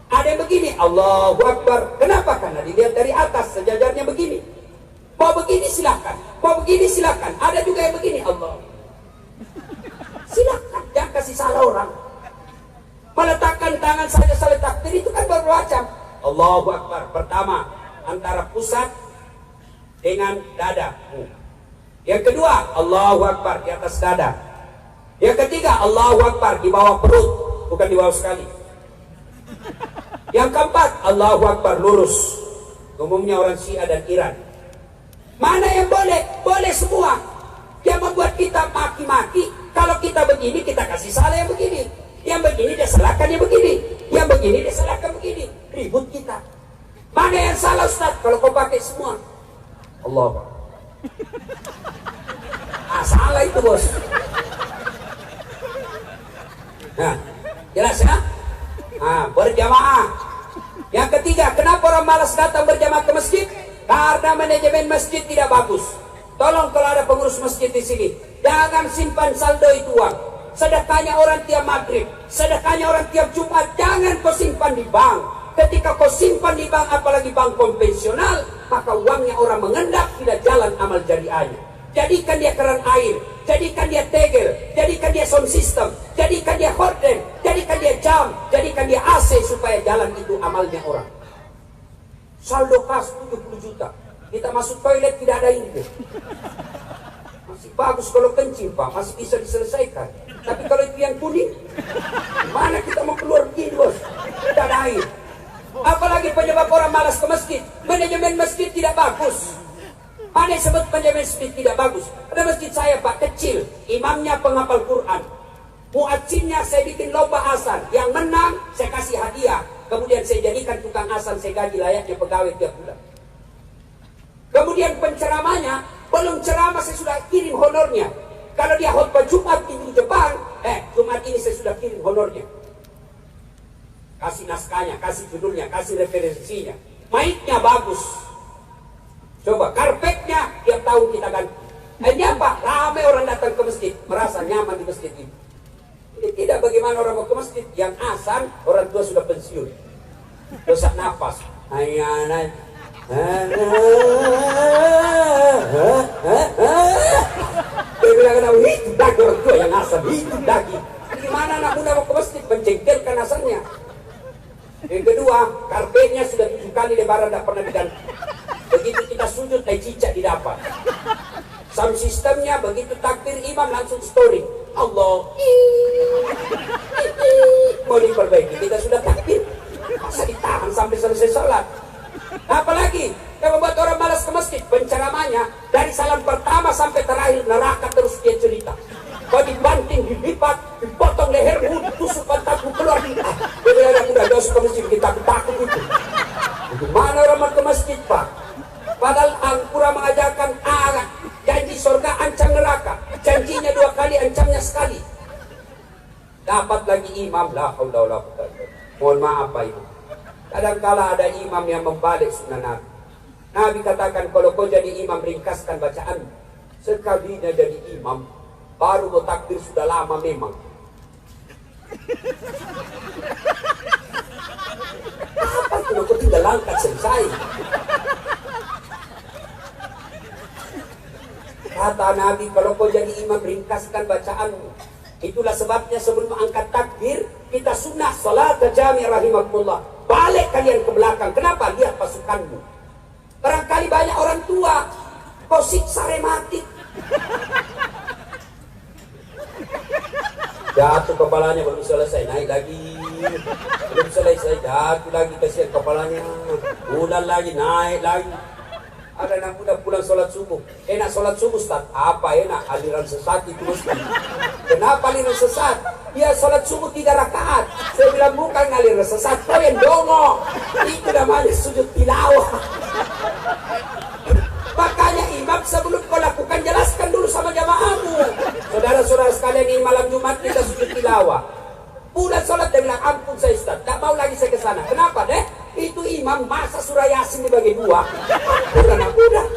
Ada yang begini, Allahu Akbar. Kenapa? Karena dilihat dari atas, sejajarnya begini. Mau begini silakan, mau begini silakan. Ada juga yang begini, Allah. Silakan, jangan kasih salah orang. Meletakkan tangan saja salah takbir itu kan bermacam. Allahu Akbar. Pertama, antara pusat dengan dada. Yang kedua, Allahu Akbar di atas dada. Yang ketiga, Allahu Akbar di bawah perut, bukan di bawah sekali. Yang keempat, Allahu Akbar lurus. Umumnya orang Syiah dan Iran. Mana yang boleh? Boleh semua. Dia membuat kita maki-maki. Kalau kita begini, kita kasih salah yang begini. Yang begini dia salahkan yang begini. Yang begini dia salahkan begini. Ribut kita. Mana yang salah Ustaz? Kalau kau pakai semua. Allah. Salah itu bos. Nah, jelas ya? Berjamaah. Yang ketiga, kenapa orang malas datang berjamaah ke masjid? Karena manajemen masjid tidak bagus. Tolong kalau ada pengurus masjid di sini, jangan simpan saldo itu uang. Sedekahnya orang tiap maghrib, sedekahnya orang tiap Jumat, jangan kau simpan di bank. Ketika kau simpan di bank, apalagi bank konvensional, maka uangnya orang mengendap, tidak jalan amal jariahnya. Jadikan dia keran air, jadikan dia tegel, jadikan dia sound system, jadikan dia horden, jadikan dia jam, jadikan dia AC supaya jalan itu amalnya orang. Saldo kas 70 juta. Kita masuk toilet tidak ada ini. Masih bagus kalau kencing Pak, masih bisa diselesaikan. Tapi kalau itu yang kuning, mana kita mau keluar begini bos? Tidak ada air. Apalagi penyebab orang malas ke masjid, manajemen masjid tidak bagus. Mana yang sebut masjid tidak bagus? Ada masjid saya Pak, kecil, imamnya penghafal Quran, muadzinnya saya bikin lomba azan, yang menang saya kasih hadiah, kemudian saya jadikan tukang azan, saya gaji layaknya pegawai tiap bulan. Kemudian penceramahnya, belum ceramah saya sudah kirim honornya. Kalau dia khotbah Jumat di Jepang, Jumat ini saya sudah kirim honornya. Kasih naskahnya, kasih judulnya, kasih referensinya. Mic-nya bagus. Coba karpetnya tiap tahun kita ganti. Ini apa? Ramai orang datang ke masjid, merasa nyaman di masjid ini. Ini tidak bagaimana orang mau ke masjid yang azan orang tua sudah pensiun, sesak nafas. Dia bilang, itu daging orang tua yang azan, itu daging. Gimana anak muda mau ke masjid mencengkelkan azannya? Yang kedua, karpetnya sudah 7 kali lebaran tidak pernah diganti. Begitu kita sujud, cicak didapat. Sound sistemnya begitu takbir imam langsung story. Allah. Mau diperbaiki, kita sudah takbir. Masa ditahan sampai selesai sholat? Apalagi yang membuat orang malas ke masjid, penceramahnya dari salam pertama sampai terakhir neraka terus dia cerita. Kau dibanting, dilipat, dipotong lehermu, ditusuk pantatmu, keluar di udah jauh ke masjid, kita takut itu. Mana orang mau ke masjid Pak? Padahal Al-Quran mengajarkan janji surga ancam neraka, janjinya 2 kali, ancamnya sekali. Dapat lagi imam, la haula wala quwwata. Mohon maaf Pak Imam, kadangkala ada imam yang membalik sunnah Nabi. Nabi katakan, kalau kau jadi imam ringkaskan bacaan. Sekalinya jadi imam baru mau takbir sudah lama memang. Apa itu kau tinggal angkat selesai? Kata Nabi, kalau kau jadi imam ringkaskan bacaanmu. Itulah sebabnya sebelum angkat takbir kita sunnah salat jami' rahimakumullah. Balik kalian ke belakang. Kenapa? Lihat pasukanmu. Barangkali banyak orang tua kau siksa rematik. Jatuh kepalanya belum selesai, naik lagi, belum selesai, jatuh lagi, kasihan kepalanya, ulang lagi, naik lagi. Ada anak muda pulang sholat subuh, enak sholat subuh Ustaz, apa enak, aliran sesat itu Ustaz. Kenapa aliran sesat? Dia sholat subuh 3 rakaat. Saya bilang bukan aliran sesat, kau yang dongo, itu namanya sujud tilawah. Makanya imam sebelum kau lakukan jelaskan dulu sama jamaahmu. Saudara-saudara sekalian, ini malam Jumat kita sujud tilawah. Pulang sholat dia bilang, ampun saya Ustaz, tak mau lagi saya ke sana. Kenapa deh? Itu imam masa surah Yasin dibagi 2. Udah.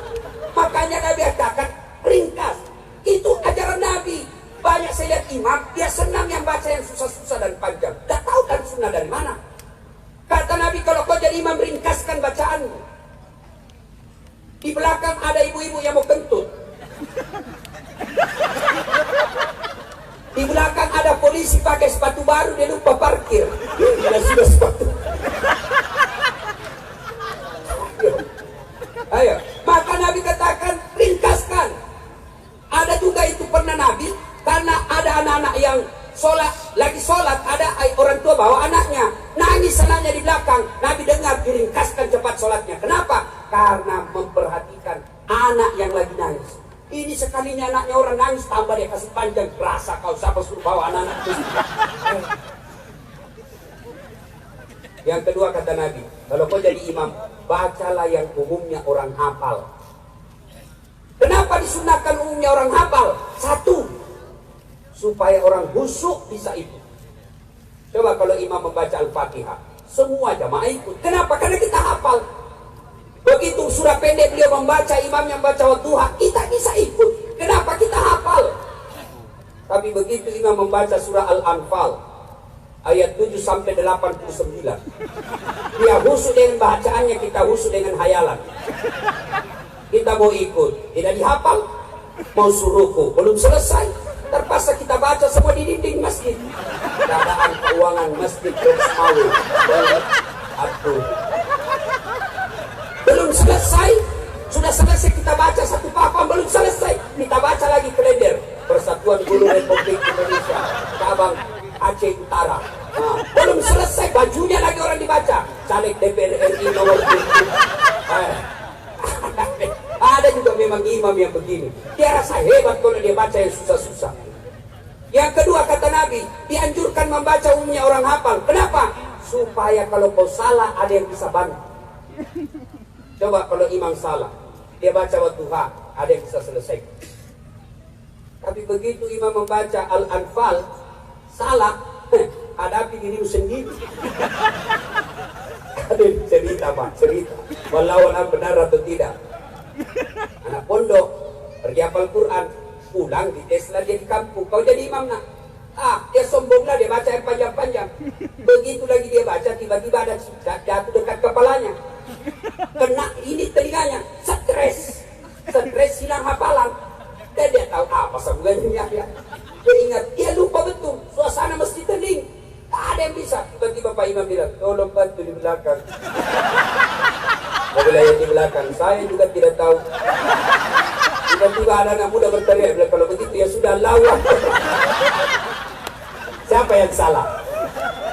Makanya Nabi katakan ringkas. Itu ajaran Nabi. Banyak saya lihat imam, dia senang yang baca yang susah-susah dan panjang. Tak tahu kan sunnah dari mana. Kata Nabi, kalau kau jadi imam ringkaskan bacaanmu. Di belakang ada ibu-ibu yang mau kentut. Di belakang ada polisi pakai sepatu baru, dia lupa parkir. Dia sudah sepatu. Ayo, maka Nabi katakan ringkaskan. Ada juga itu pernah Nabi, karena ada anak-anak yang lagi sholat, ada orang tua bawa anaknya, nangis anaknya di belakang. Nabi dengar, diringkaskan cepat sholatnya. Kenapa? Karena memperhatikan anak yang lagi nangis. Ini sekalinya anaknya orang nangis, tambah dia kasih panjang, rasa kau siapa suruh bawa anak-anak itu. Yang kedua kata Nabi, kalau kau jadi imam, bacalah yang umumnya orang hafal. Kenapa disunahkan umumnya orang hafal? 1, supaya orang khusyuk bisa ikut. Coba kalau imam membaca Al-Fatihah, semua jamaah ikut. Kenapa? Karena kita hafal. Begitu surah pendek beliau membaca, imam yang baca Wadduha, kita bisa ikut. Kenapa? Kita hafal. Tapi begitu imam membaca surah Al-Anfal ayat 7 sampai 89, dia khusyuk dengan bacaannya, kita khusyuk dengan hayalan. Kita mau ikut, tidak dihafal, mau suruhku, belum selesai, terpaksa kita baca semua di dinding masjid. Keadaan keuangan masjid Bersmawi. Aduh. Belum selesai, sudah selesai kita baca satu papan, belum selesai, kita baca lagi kalender Persatuan Guru Republik Indonesia cabang Aceh Utara. Nah, belum selesai, bajunya lagi orang dibaca, caleg DPR RI nomor 7. Ada juga memang imam yang begini. Dia rasa hebat kalau dia baca yang susah-susah. Yang kedua kata Nabi, dianjurkan membaca umumnya orang hafal. Kenapa? Supaya kalau kau salah ada yang bisa bantu. Coba kalau imam salah, dia baca Wadduha, ada yang bisa selesai. Tapi begitu imam membaca Al-Anfal, salah, hadapi dirimu sendiri. Ada cerita Pak, cerita. Walau benar atau tidak. Anak pondok pergi hafal Quran, pulang di Tesla dia di kampung. Kau jadi imam nak? Dia sombonglah, dia baca yang panjang-panjang. Begitu lagi dia baca, tiba-tiba ada jatuh dekat kepalanya. Kena ini telinganya, stres hilang hafalan. Dan dia tahu apa sambungannya ya. Dia ingat, dia lupa betul, suasana mesti tening. Tak ada yang bisa. Tiba-tiba Pak Imam bilang, tolong bantu di belakang. Apabila yang di belakang, saya juga tidak tahu. Tiba-tiba ada anak muda berteriak, bilang, kalau begitu ya sudah lawan. Siapa yang salah?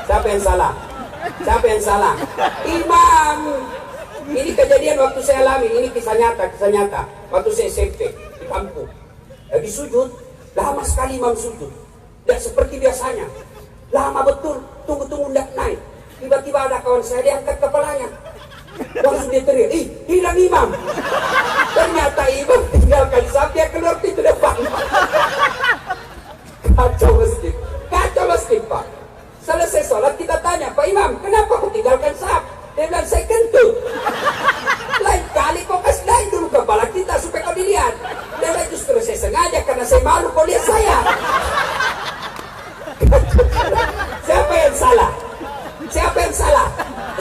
Siapa yang salah? Siapa yang salah? Imam. Ini kejadian waktu saya alami, ini kisah nyata. Waktu saya SMP di kampung. Lagi sujud, lama sekali imam sujud. Tidak seperti biasanya. Lama betul, tunggu tidak naik. Tiba-tiba ada kawan saya, dia angkat kepalanya. Langsung dia teriak, hilang imam. Ternyata imam tinggalkan saf, dia keluar pintu depan. Kacau masjid Pak. Selesai sholat kita tanya, Pak Imam, kenapa kau tinggalkan saf? Dia bilang, saya kentut. Lain kali kau kasih lain dulu kepala kita supaya kau dilihat. Dia bilang, justru saya sengaja karena saya malu kau lihat saya. Siapa yang salah? Siapa yang salah?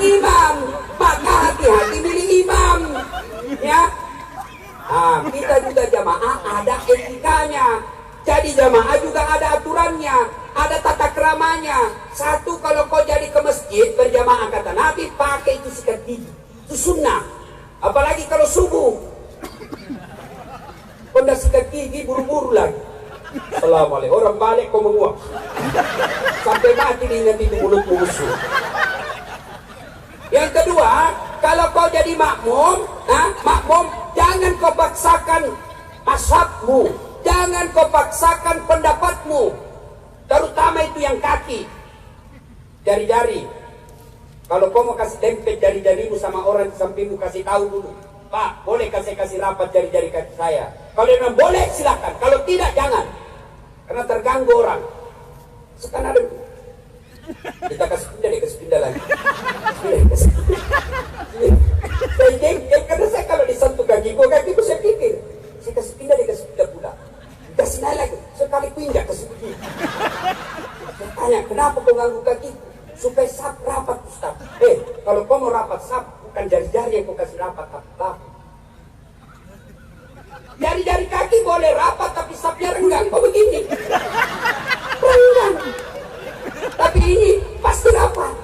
Imam. Maka hati-hati milih imam. Ya. Kita juga jamaah ada etikanya. Jadi jamaah juga ada aturannya, ada tata keramanya. Satu, kalau kau jadi ke masjid berjamaah kata Nabi, pakai itu sikat gigi. Itu sunnah. Apalagi kalau subuh. Kau dah sikat gigi buru-buru lagi. Assalamualaikum. Orang balik kau menguap. Sampai mati diingat itu mulut musuh. Yang kedua, kalau kau jadi makmum, jangan kau paksakan mazhabmu. Jangan kau paksakan pendapatmu. Terutama itu yang kaki. Jari-jari. Kalau kau mau kasih dempet jari-jarimu sama orang di sampingmu, kasih tahu dulu. Pak, boleh kasih rapat jari-jari kaki saya? Kalau dia bilang boleh, silakan. Kalau tidak, jangan. Karena terganggu orang. Sekarang ada. Kita kasih pindah lagi. Karena saya kalau disentuh kakiku saya pikir. Saya kasih pindah pula. Kasih naik lagi, sekali pindah kasih begini. Saya tanya, kenapa kau ganggu kaki? Supaya sap rapat Ustaz. Kalau kau mau rapat sap, bukan jari-jari yang kau kasih rapat, tapi jari-jari kaki boleh rapat, tapi sapnya renggang. Kau begini, renggang. Tapi ini pasti rapat.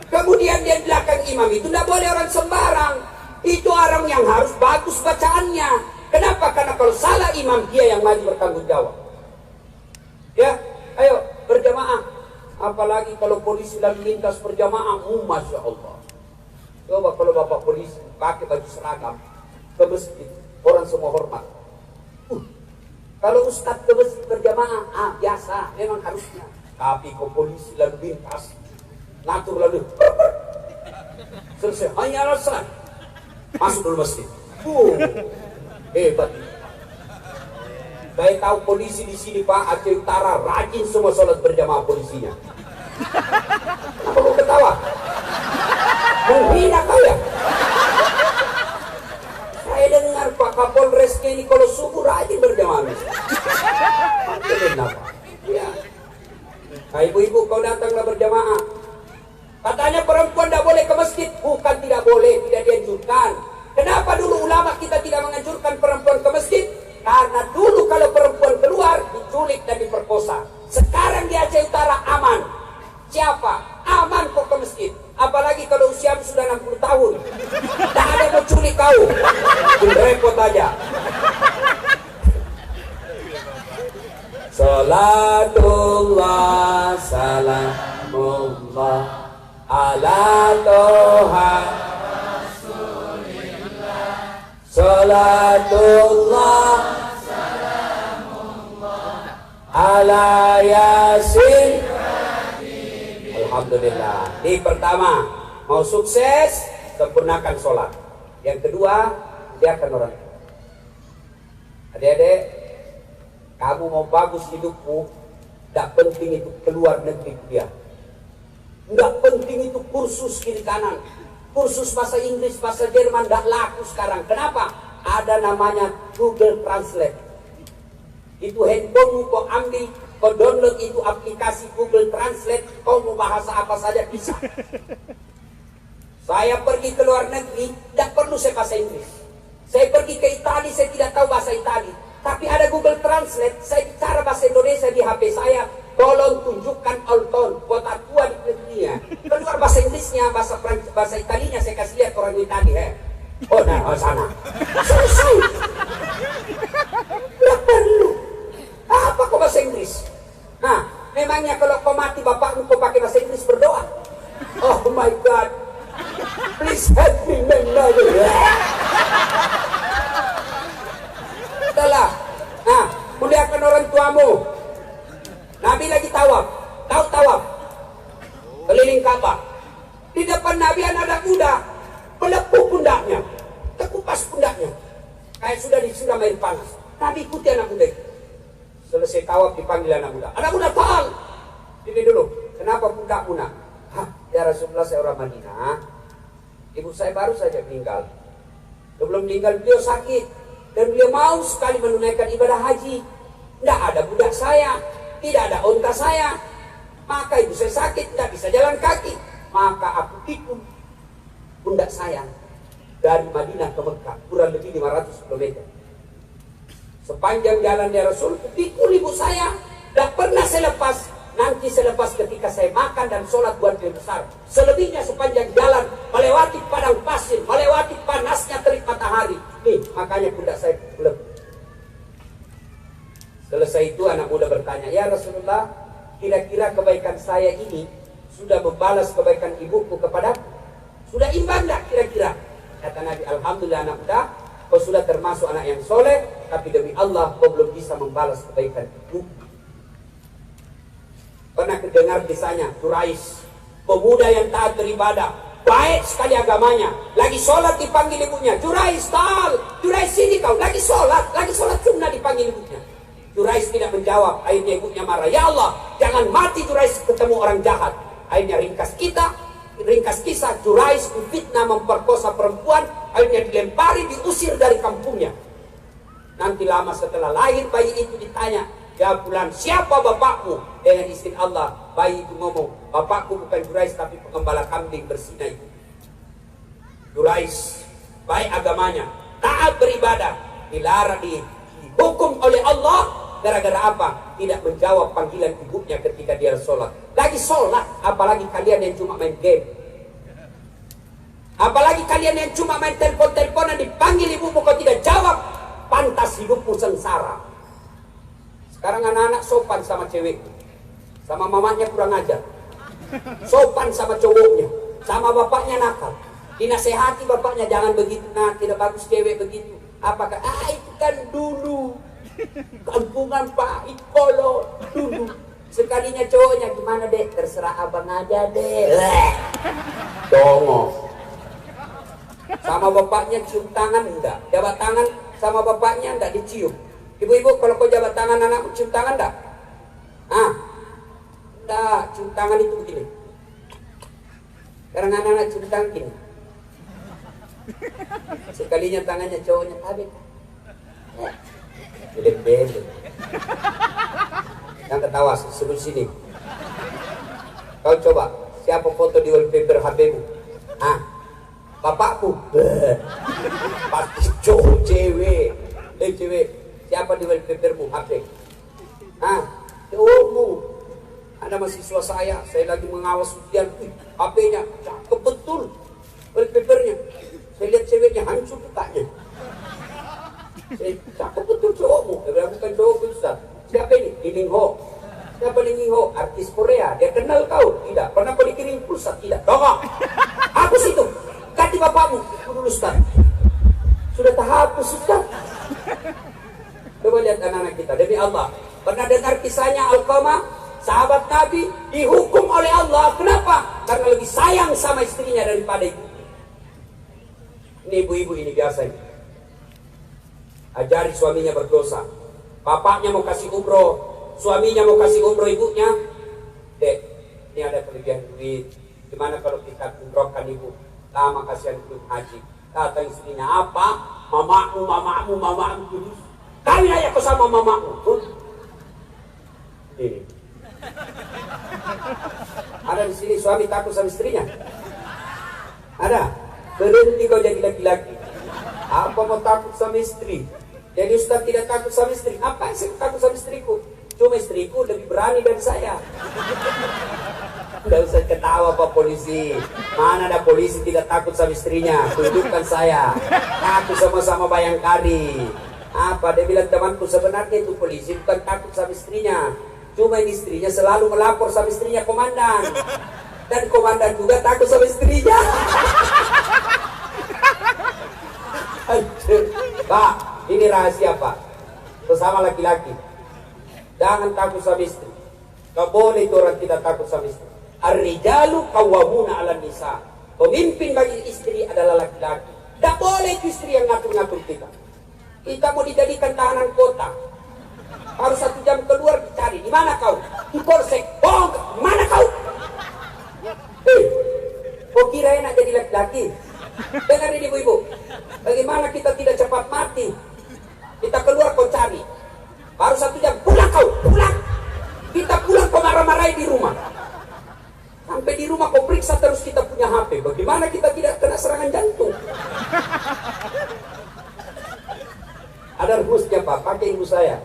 Kemudian dia belakang imam itu tidak boleh orang sembarang. Itu orang yang harus bagus bacaannya. Kenapa? Karena kalau salah imam, dia yang maju bertanggung jawab. Ya, ayo berjamaah. Apalagi kalau polisi lalu lintas berjamaah, Masya Allah. Coba kalau bapak polisi pakai baju seragam ke masjid, orang semua hormat. Kalau ustadz ke masjid berjamaah, biasa, memang harusnya. Tapi kalau polisi lalu lintas, ngatur lalu, selesai, hanya alasan, masuk dulu masjid. Hebat. Saya tahu polisi di sini Pak, Aceh Utara rajin semua sholat berjamaah polisinya. Kenapa kau ketawa? Menghina kau ya? Saya dengar Pak Kapolres ini kalau subuh rajin berjamaah. Kenapa? Ya. Nah, ibu-ibu kau datanglah berjamaah. Katanya perempuan tidak boleh ke masjid. Bukan tidak boleh, tidak dianjurkan. Kenapa dulu ulama kita tidak menganjurkan perempuan ke masjid? Karena dulu kalau perempuan keluar diculik dan diperkosa. Sekarang di Aceh Utara aman. Siapa? Aman kok ke masjid. Apalagi kalau usiamu sudah 60 tahun. Tak ada yang mau culik kau. Repot aja. Salatullah salamullah ala toha Salatullah ala yasin. Alhamdulillah. Ini pertama, mau sukses, sempurnakan sholat. Yang kedua, muliakan orang tua. Adik-adik, kamu mau bagus hidupmu, tidak penting itu keluar negeri kuliah, tidak penting itu kursus kiri kanan, kursus bahasa Inggris, bahasa Jerman tidak laku sekarang. Kenapa? Ada namanya Google Translate. Itu handphonemu kau ambil, kau download itu aplikasi Google Translate, kau mau bahasa apa saja bisa. Saya pergi ke luar negeri, tidak perlu saya bahasa Inggris. Saya pergi ke Italia, saya tidak tahu bahasa Italia. Tapi ada Google Translate, saya bicara bahasa Indonesia di HP saya. Tolong tunjukkan Alton, kota tua di negerinya. Keluar bahasa Inggrisnya, bahasa Italinya, saya kasih lihat orang Italia. Oh, nah, sana. Selesai. Tidak perlu. Apa kau bahasa Inggris? Nah, memangnya kalau kau mati bapakmu kau pakai bahasa Inggris berdoa? Oh my God, please help me, man. Setelah, nah, muliakan orang tuamu. Nabi lagi tawaf, tahu tawaf, keliling Ka'bah. Di depan Nabi anak muda, melepuh pundaknya, terkupas pundaknya, kayak sudah disiram air panas. Nabi ikuti anak muda itu. Selesai tawaf dipanggil anak muda. Anak muda taal. Ini dulu. Kenapa pundakmu nak? Hah, ya Rasulullah, saya orang Madinah. Ibu saya baru saja meninggal. Sebelum meninggal beliau sakit dan beliau mau sekali menunaikan ibadah haji. Tidak ada budak saya, tidak ada unta saya. Maka ibu saya sakit, tidak bisa jalan kaki. Maka aku pikul pundak saya dari Madinah ke Mekah, kurang lebih 500 km. Sepanjang jalan ya Rasul, pikul ibu saya, tidak pernah saya lepas. Nanti saya lepas ketika saya makan dan sholat buat yang besar. Selebihnya sepanjang jalan, melewati padang pasir, melewati panasnya terik matahari. Nih, makanya pundak saya pikul. Selesai itu anak muda bertanya, ya Rasulullah, kira-kira kebaikan saya ini sudah membalas kebaikan ibuku kepadaku? Sudah imbang tak kira-kira? Kata Nabi, alhamdulillah anak muda, kau sudah termasuk anak yang soleh, tapi demi Allah kau belum bisa membalas kebaikan ibu. Pernah kedengar kisahnya Quraisy, pemuda yang taat beribadah, baik sekali agamanya, lagi sholat dipanggil ibunya, Quraisy tal, Quraisy sini kau, lagi sholat sunnah dipanggil ibunya. Quraisy tidak menjawab, akhirnya ibunya marah, ya Allah, jangan mati Quraisy ketemu orang jahat. Akhirnya ringkas kisah, Quraisy difitnah memperkosa perempuan, akhirnya dilempari, diusir dari kampungnya. Nanti lama setelah lahir bayi itu ditanya, ya bulan, siapa bapakmu? Dengan izin Allah, bayi itu ngomong, bapakku bukan Quraisy tapi pengembala kambing bersina itu. Quraisy baik agamanya, taat beribadah, dihukum oleh Allah gara-gara apa? Tidak menjawab panggilan ibunya ketika dia sholat. Lagi sholat, apalagi kalian yang cuma main game, apalagi kalian yang cuma main telepon-teleponan, dipanggil ibumu kau tidak jawab, pantas hidupmu sengsara. Sekarang anak-anak sopan sama cewek, sama mamanya kurang ajar, sopan sama cowoknya, sama bapaknya nakal, dinasehati bapaknya, jangan begitu nak, tidak bagus cewek begitu. Apakah itu kan dulu kampungan Pak Ikolo dulu. Sekalinya cowoknya, gimana dek, terserah abang aja deh, dongo. Sama bapaknya cium tangan enggak, jabat tangan sama bapaknya enggak dicium. Ibu-ibu kalau kau jabat tangan anakmu cium tangan enggak? Enggak, cium tangan itu begini. Karena anak-anak cium tangan gini. Sekalinya tangannya cowoknya tabik. Beda-beda. Yang ketawa sebut sini. Kau coba, siapa foto di wallpaper HP-mu? Bapakku. Pasti cowok cewek. Cewek. Siapa di wallpapermu HP? Cowokmu. Ada mahasiswa saya lagi mengawas ujian. HP-nya cakep betul. Wallpapernya. Saya lihat ceweknya hancur mukanya. Cakep betul cowokmu. Dia bukan cowok besar. Siapa ini? Lee Min Ho. Siapa Lee Min Ho? Artis Korea. Dia kenal kau? Tidak. Pernah kau dikirim pulsa? Tidak. Dongok. Hapus itu. Ganti bapakmu. Aku dulu Ustaz. Sudah tak HP aku suka. Coba lihat anak-anak kita, demi Allah. Pernah dengar kisahnya Alqamah, sahabat Nabi dihukum oleh Allah. Kenapa? Karena lebih sayang sama istrinya daripada ibu. Ini ibu-ibu ini biasa ini. Ajari suaminya berdosa. Bapaknya mau kasih umroh, suaminya mau kasih umroh ibunya. Dek, ini ada kelebihan duit. Gimana kalau kita umrohkan ibu? Lama kasihan belum haji. Kata istrinya apa? Mamamu terus. Kawin aja kau sama mamamu. Ini. Ada di sini suami takut sama istrinya? Ada? Berhenti kau jadi laki-laki. Apa mau takut sama istri? Jadi Ustaz tidak takut sama istri. Apa yang saya takut sama istriku? Cuma istriku lebih berani dari saya. Tidak usah ketawa Pak Polisi. Mana ada polisi tidak takut sama istrinya? Tunjukkan saya. Takut sama-sama Bayangkari. Apa dia bilang temanku, sebenarnya itu polisi bukan takut sama istrinya. Cuma ini istrinya selalu melapor sama istrinya komandan. Dan komandan juga takut sama istrinya. Pak, ini rahasia Pak. Sesama laki-laki. Jangan takut sama istri. Gak boleh itu orang tidak takut sama istri. Ar-rijalu qawwamuna 'alan nisa. Pemimpin bagi istri adalah laki-laki. Gak boleh itu istri yang ngatur-ngatur kita. Kita mau dijadikan tahanan kota. Harus 1 jam keluar dicari. Di mana kau? Di polsek. Oh, di mana kau? Kau kira enak jadi laki-laki? Dengar ini ibu-ibu. Bagaimana kita tidak cepat mati? Kita keluar kau cari. Baru 1 jam. Pulang kau. Pulang. Kita pulang kau marah-marahi di rumah. Sampai di rumah kau periksa terus kita punya HP. Bagaimana kita tidak kena serangan jantung? Ada rumusnya Pak, pakai ibu saya.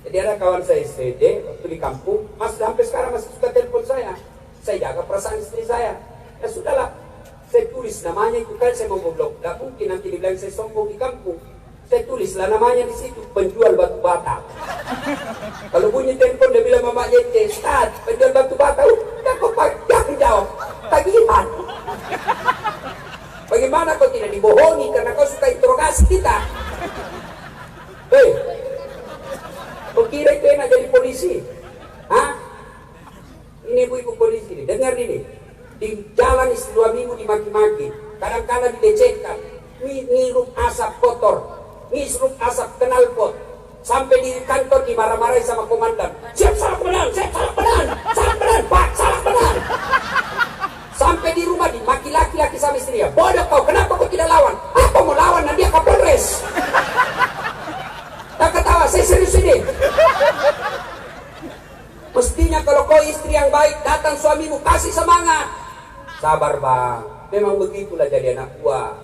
Jadi ada kawan saya SD waktu di kampung, sampai sekarang masih suka telepon saya. Saya jaga perasaan istri saya. Ya sudahlah, saya tulis namanya itu kan saya mau goblok. Gak mungkin nanti dibilang saya sombong di kampung. Saya tulislah namanya di situ, penjual batu bata. Kalau bunyi telepon dia bilang mamanya Ustaz, penjual batu bata. Udah kok jangan jawab, tagihan. Bagaimana kau tidak dibohongi karena kau suka interogasi kita? Hei, kau kira itu enak jadi polisi? Hah? Ini ibu-ibu polisi nih, dengar ini. Di jalan istri suamimu dimaki-maki, kadang-kadang dilecehkan, ngirup asap kotor, ngisrup asap knalpot, sampai di kantor dimarah-marahi sama komandan. Siap salah komandan, siap salah komandan, salah komandan, Pak, salah komandan. Sampai di rumah dimaki laki-laki sama istrinya. Bodoh kau, kenapa kau tidak lawan? Apa mau lawan nanti dia Kapolres? Tak ketawa, saya serius ini. Mestinya kalau kau istri yang baik, datang suamimu, kasih semangat. Sabar bang, memang begitulah jadi anak buah.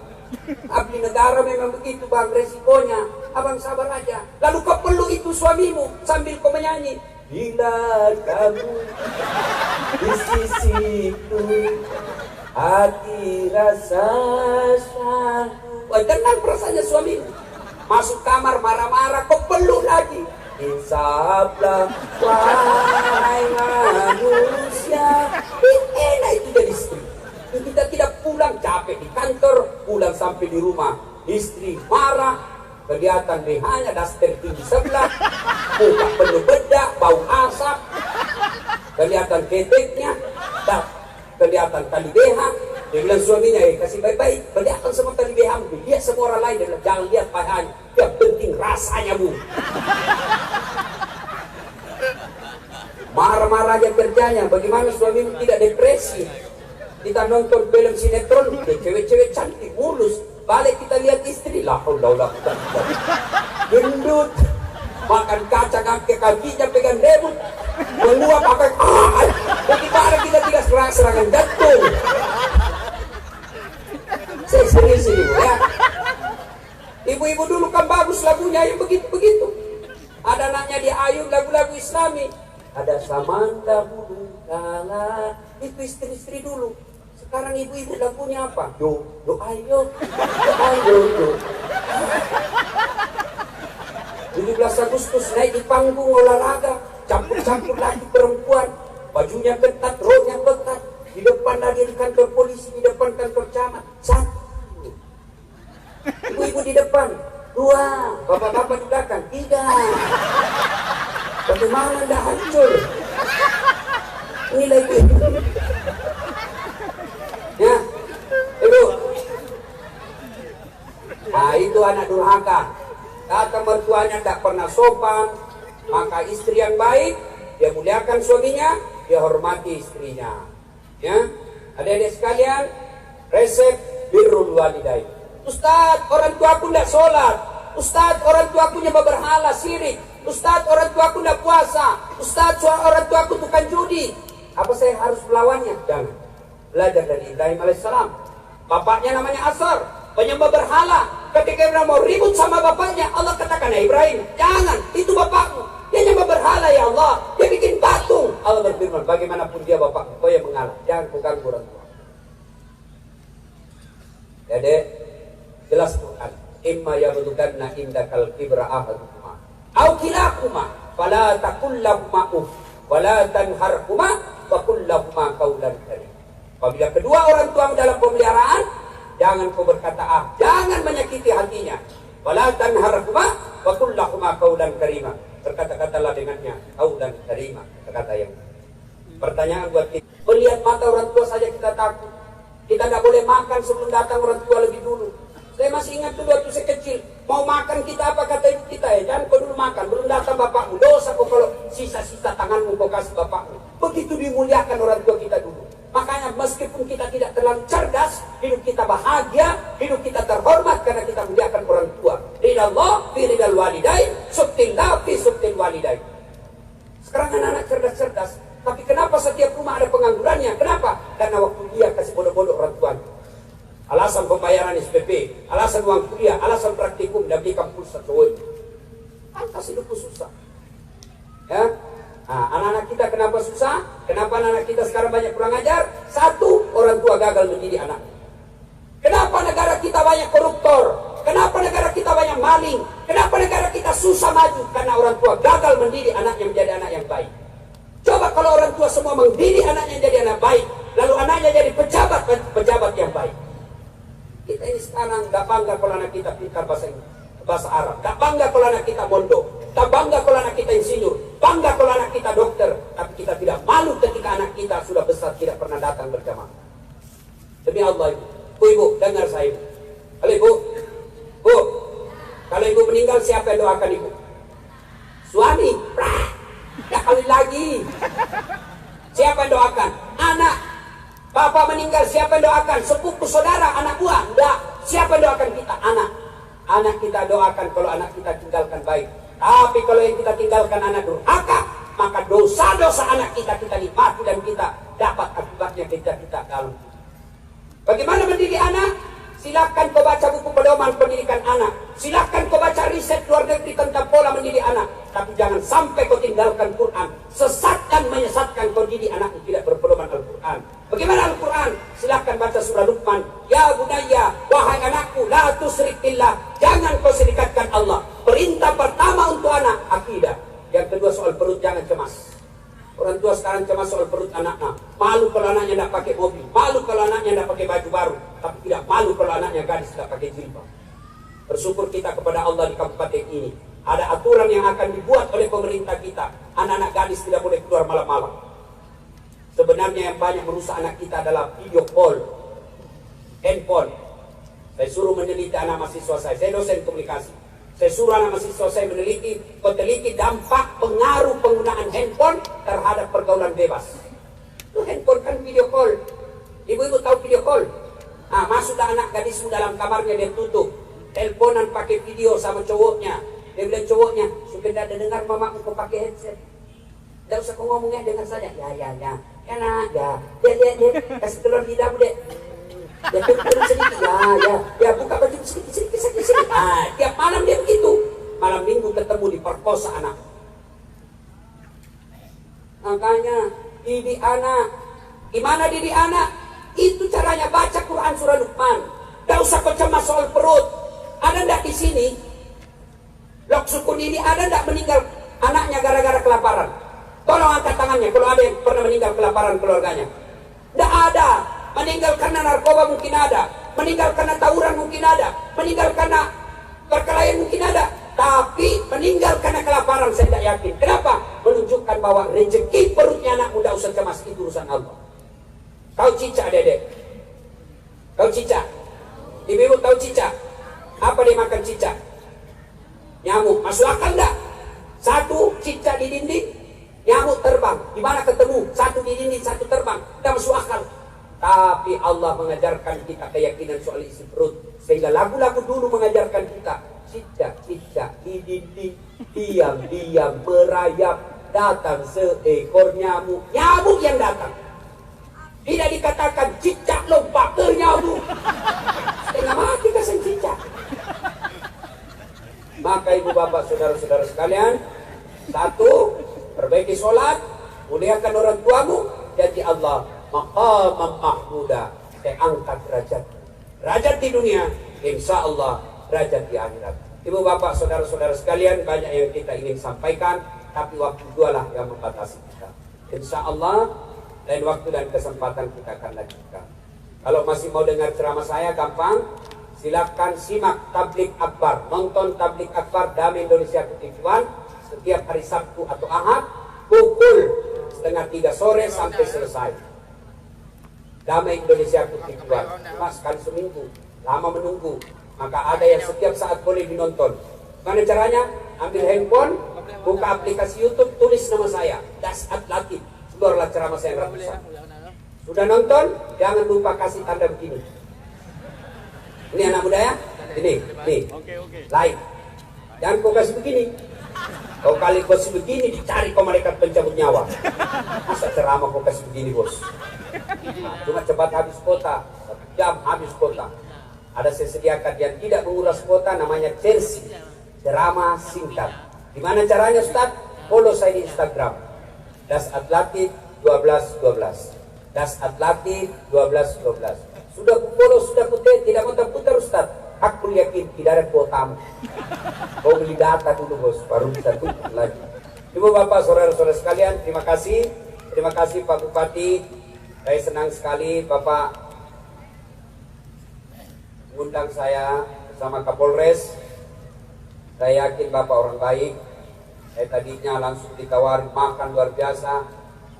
Abdi negara memang begitu bang, resikonya. Abang sabar aja. Lalu kau peluk itu suamimu sambil kau menyanyi. Bila kamu di sisiku, hati rasa syahdu. Wah, tenang perasaannya suamimu. Masuk kamar marah-marah, kau peluk lagi. Insaflah wahai manusia. Enak itu jadi istri. Kita tidak pulang capek di kantor, pulang sampai di rumah istri marah, kelihatan BH-nya daster tinggi sebelah, muka penuh bedak, bau asap, kelihatan keteknya, kelihatan tali BH. Dia bilang suaminya, kasih baik-baik, kelihatan semua tali BH-mu. Lihat semua orang lain, dia bilang, jangan lihat pahanya, yang penting rasanya bu. Marah-marah aja kerjanya. Bagaimana suamimu tidak depresi? Kita nonton film sinetron, cewek-cewek cantik, mulus. Balik kita lihat istri, la haula wala quwwata illa billah. Gendut, makan kacang kakinya pegang rebut, menguap pakai bagaimana kita tidak serangan jantung? Saya serius ini ya. Ibu-ibu dulu kan bagus lagunya yang begitu-begitu. Ada anaknya di Ayun lagu-lagu Islami. Ada Samanta Bulu Kala. Itu istri-istri dulu. Sekarang ibu-ibu lagunya apa? Yo, yo ayo, yo ayo, yo. 17 Agustus naik di panggung olahraga, campur-campur laki perempuan, bajunya ketat, rohnya ketat. Di depan lagi di kantor polisi, di depan kantor camat. Satu. Ibu-ibu di depan 2, bapak-bapak di belakang 3. Bagaimana anda hancur? Nilai itu. Ya, ibu. Nah itu anak durhaka. Kata mertuanya tidak pernah sopan, maka istri yang baik dia muliakan suaminya, dia hormati istrinya. Ya, adik-adik sekalian, resep birrul walidain. Ustaz, orang tua aku tidak sholat. Ustaz, orang tua aku nyembah berhala, syirik. Ustaz, orang tua aku tidak puasa. Ustaz, orang tua aku tukang judi. Apa saya harus melawannya? Jangan. Belajar dari Ibrahim alaihissalam. Bapaknya namanya Azar, penyembah berhala. Ketika Ibrahim mau ribut sama bapaknya, Allah katakan, ya Ibrahim, jangan, itu bapakmu. Dia nyembah berhala ya Allah. Dia bikin patung. Allah berfirman, bagaimanapun dia bapakmu, kau yang mengalah. Jangan kau ganggu orang tua. Jadi jelas Quran. Imma yablughanna indakal kibra ahaduhuma aw kilahuma fala taqul lahumā uff wa la tanharhumā wa qul lahumā qawlan karim. Apabila kedua orang tua dalam pemeliharaan, jangan kau berkata jangan menyakiti hatinya. Wala tanharhumā wa qul lahumā qawlan karima. Berkata-katalah dengannya qawlan karima, kata-kata yang. Pertanyaan buat kita, melihat mata orang tua saja kita takut. Kita tidak boleh makan sebelum datang orang tua lebih dulu. Saya masih ingat dulu waktu saya kecil, mau makan kita apa kata ibu kita ya, jangan kau dulu makan, belum datang bapakmu, dosa kau kalau sisa-sisa tanganmu kau kasih bapakmu. Begitu dimuliakan orang tua kita dulu. Makanya meskipun kita tidak terlalu cerdas, hidup kita bahagia, hidup kita terhormat karena kita muliakan orang tua. Ridallah fi ridal walidain, subtillah fi subtil walidain. Sekarang anak-anak cerdas-cerdas, tapi kenapa setiap rumah ada penganggurannya? Kenapa? Karena waktu dia kasih bodoh-bodoh orang tuanya. Alasan pembayaran SPP, alasan uang kuliah, alasan praktikum, dan belikan pulsa cowok. Pantas hidupku susah. Ya, nah, anak-anak kita kenapa susah? Kenapa anak-anak kita sekarang banyak kurang ajar? Satu, orang tua gagal mendidik anak. Kenapa negara kita banyak koruptor? Kenapa negara kita banyak maling? Kenapa negara kita susah maju? Karena orang tua gagal mendidik anaknya menjadi anak yang baik. Coba kalau orang tua semua mendidik anaknya jadi anak baik, lalu anaknya jadi pejabat yang baik. Kita ini sekarang gak bangga kalau anak kita pintar bahasa Arab, gak bangga kalau anak kita mondok, gak bangga kalau anak kita insinyur, bangga kalau anak kita dokter, tapi kita tidak malu ketika anak kita sudah besar tidak pernah datang berjamaah. Demi Allah ibu, ibu dengar saya ibu. Kalau ibu, kalau ibu meninggal siapa yang doakan ibu? Suami, ya kali lagi. Siapa yang doakan? Anak. Bapak meninggal, siapa yang doakan? Sepupu, saudara, anak buah? Enggak. Siapa yang doakan kita? Anak. Anak kita doakan kalau anak kita tinggalkan baik. Tapi kalau yang kita tinggalkan anak durhaka, maka dosa-dosa anak kita nikmati dan kita dapat akibatnya kita dalam. Bagaimana mendidik anak? Silakan kau baca buku pedoman pendidikan anak. Silakan kau baca riset luar negeri tentang pola mendidik anak. Tapi jangan sampai kau tinggalkan Quran. Sesatkan, menyesatkan kau didik anakmu tidak berpedoman Al-Quran. Bagaimana Al-Quran? Silakan baca surah Luqman. Ya bunayya, wahai anakku, la tusyrik billah. Jangan kau serikatkan Allah. Perintah pertama untuk anak, akidah. Yang kedua soal perut, jangan cemas. Orang tua sekarang cemas soal perut anaknya. Malu kalau anaknya tidak pakai mobil. Malu kalau anaknya tidak pakai baju baru. Tapi tidak malu kalau anaknya gadis tidak pakai jilbab. Bersyukur kita kepada Allah di kabupaten ini. Ada aturan yang akan dibuat oleh pemerintah kita. Anak-anak gadis tidak boleh keluar malam-malam. Sebenarnya yang banyak merusak anak kita adalah video call, handphone. Saya suruh meneliti anak mahasiswa saya dosen komunikasi. Saya suruh anak mahasiswa saya meneliti dampak pengaruh penggunaan handphone terhadap pergaulan bebas. Itu handphone kan video call. Ibu-ibu tahu video call? Nah, masuklah anak gadismu dalam kamarnya, dia tutup. Teleponan pakai video sama cowoknya. Dia bilang cowoknya, supaya tidak dengar mamaku kau pakai headset. Tidak usah kau ngomongnya, dengar saja. Ya. Enak, ya. Dia. Kasih telur lidah, Bu, Dek. Dia turun sedikit, ya. Buka baju sedikit. Nah, tiap malam dia begitu. Malam minggu ketemu diperkosa anak. Makanya, didik anak. Gimana didik anak? Itu caranya baca Quran surah Luqman. Tidak usah kau cemas soal perut. Ada ndak di sini? Lok sukun ini ada ndak meninggal anaknya gara-gara kelaparan? Tolong angkat tangannya kalau ada yang pernah meninggal kelaparan keluarganya. Tidak ada. Meninggal karena narkoba mungkin ada. Meninggal karena tawuran mungkin ada. Meninggal karena perkelahian mungkin ada, tapi meninggal karena kelaparan saya tidak yakin. Kenapa? Menunjukkan bahwa rezeki perutnya anak muda usah cemas, itu urusan Allah. Tahu cicak dedek? Tahu cicak? Ibu tahu cicak? Apa dia makan cicak? Nyamuk. Masuk akal enggak? Satu cicak di dinding, nyamuk terbang. Di mana ketemu? Satu di dinding, satu terbang. Tidak masuk akal. Tapi Allah mengajarkan kita keyakinan soal isi perut. Sehingga lagu-lagu dulu mengajarkan kita. Cicak-cicak di dinding, diam-diam merayap. Datang seekor nyamuk. Nyamuk yang datang. Tidak dikatakan cicak lompat ke nyamuk. Setengah mati kesan cicak. Maka ibu bapak saudara-saudara sekalian, satu, perbaiki sholat, muliakan orang tuamu, jadi Allah maqamam mahmuda, saya angkat derajat di dunia, insya Allah derajat di akhirat. Ibu bapak saudara-saudara sekalian, banyak yang kita ingin sampaikan, tapi waktu dualah yang membatasi kita. Insya Allah lain waktu dan kesempatan kita akan lanjutkan. Kalau masih mau dengar ceramah saya gampang, silakan simak tablik akbar, nonton tablik akbar Damai Indonesia Ketujuan setiap hari Sabtu atau Ahad pukul 2:30 sore sampai selesai. Damai Indonesia Ketujuan cuma sekali seminggu, lama menunggu, maka ada yang setiap saat boleh dinonton. Mana caranya? Ambil handphone, buka aplikasi YouTube, tulis nama saya Dasat Latif, keluarlah ceramah saya ratusan. Sudah nonton? Jangan lupa kasih tanda begini. Ini anak muda ya? Ini. Like. Jangan kau kasih begini. Kau kali kasih begini dicari kau malaikat pencabut nyawa. Masa ceramah kau kasih begini bos? Nah, cuma cepat habis kota, 1 jam habis kota. Ada saya sediakan yang tidak menguras kota, namanya Chelsea. Ceramah singkat. Gimana caranya Ustaz? Follow saya di Instagram. Dasat Latif 1212. Dasat Latif 1212. Sudah follow, sudah putih, tidak mau terputar Ustaz. Aku yakin tidak ada kuotamu. Kau beli data dulu bos, baru bisa tutup lagi. Ibu bapak saudara-saudara sekalian, terima kasih. Terima kasih Pak Bupati. Saya senang sekali Bapak mengundang saya bersama Kapolres. Saya yakin Bapak orang baik. Saya tadinya langsung ditawari makan luar biasa.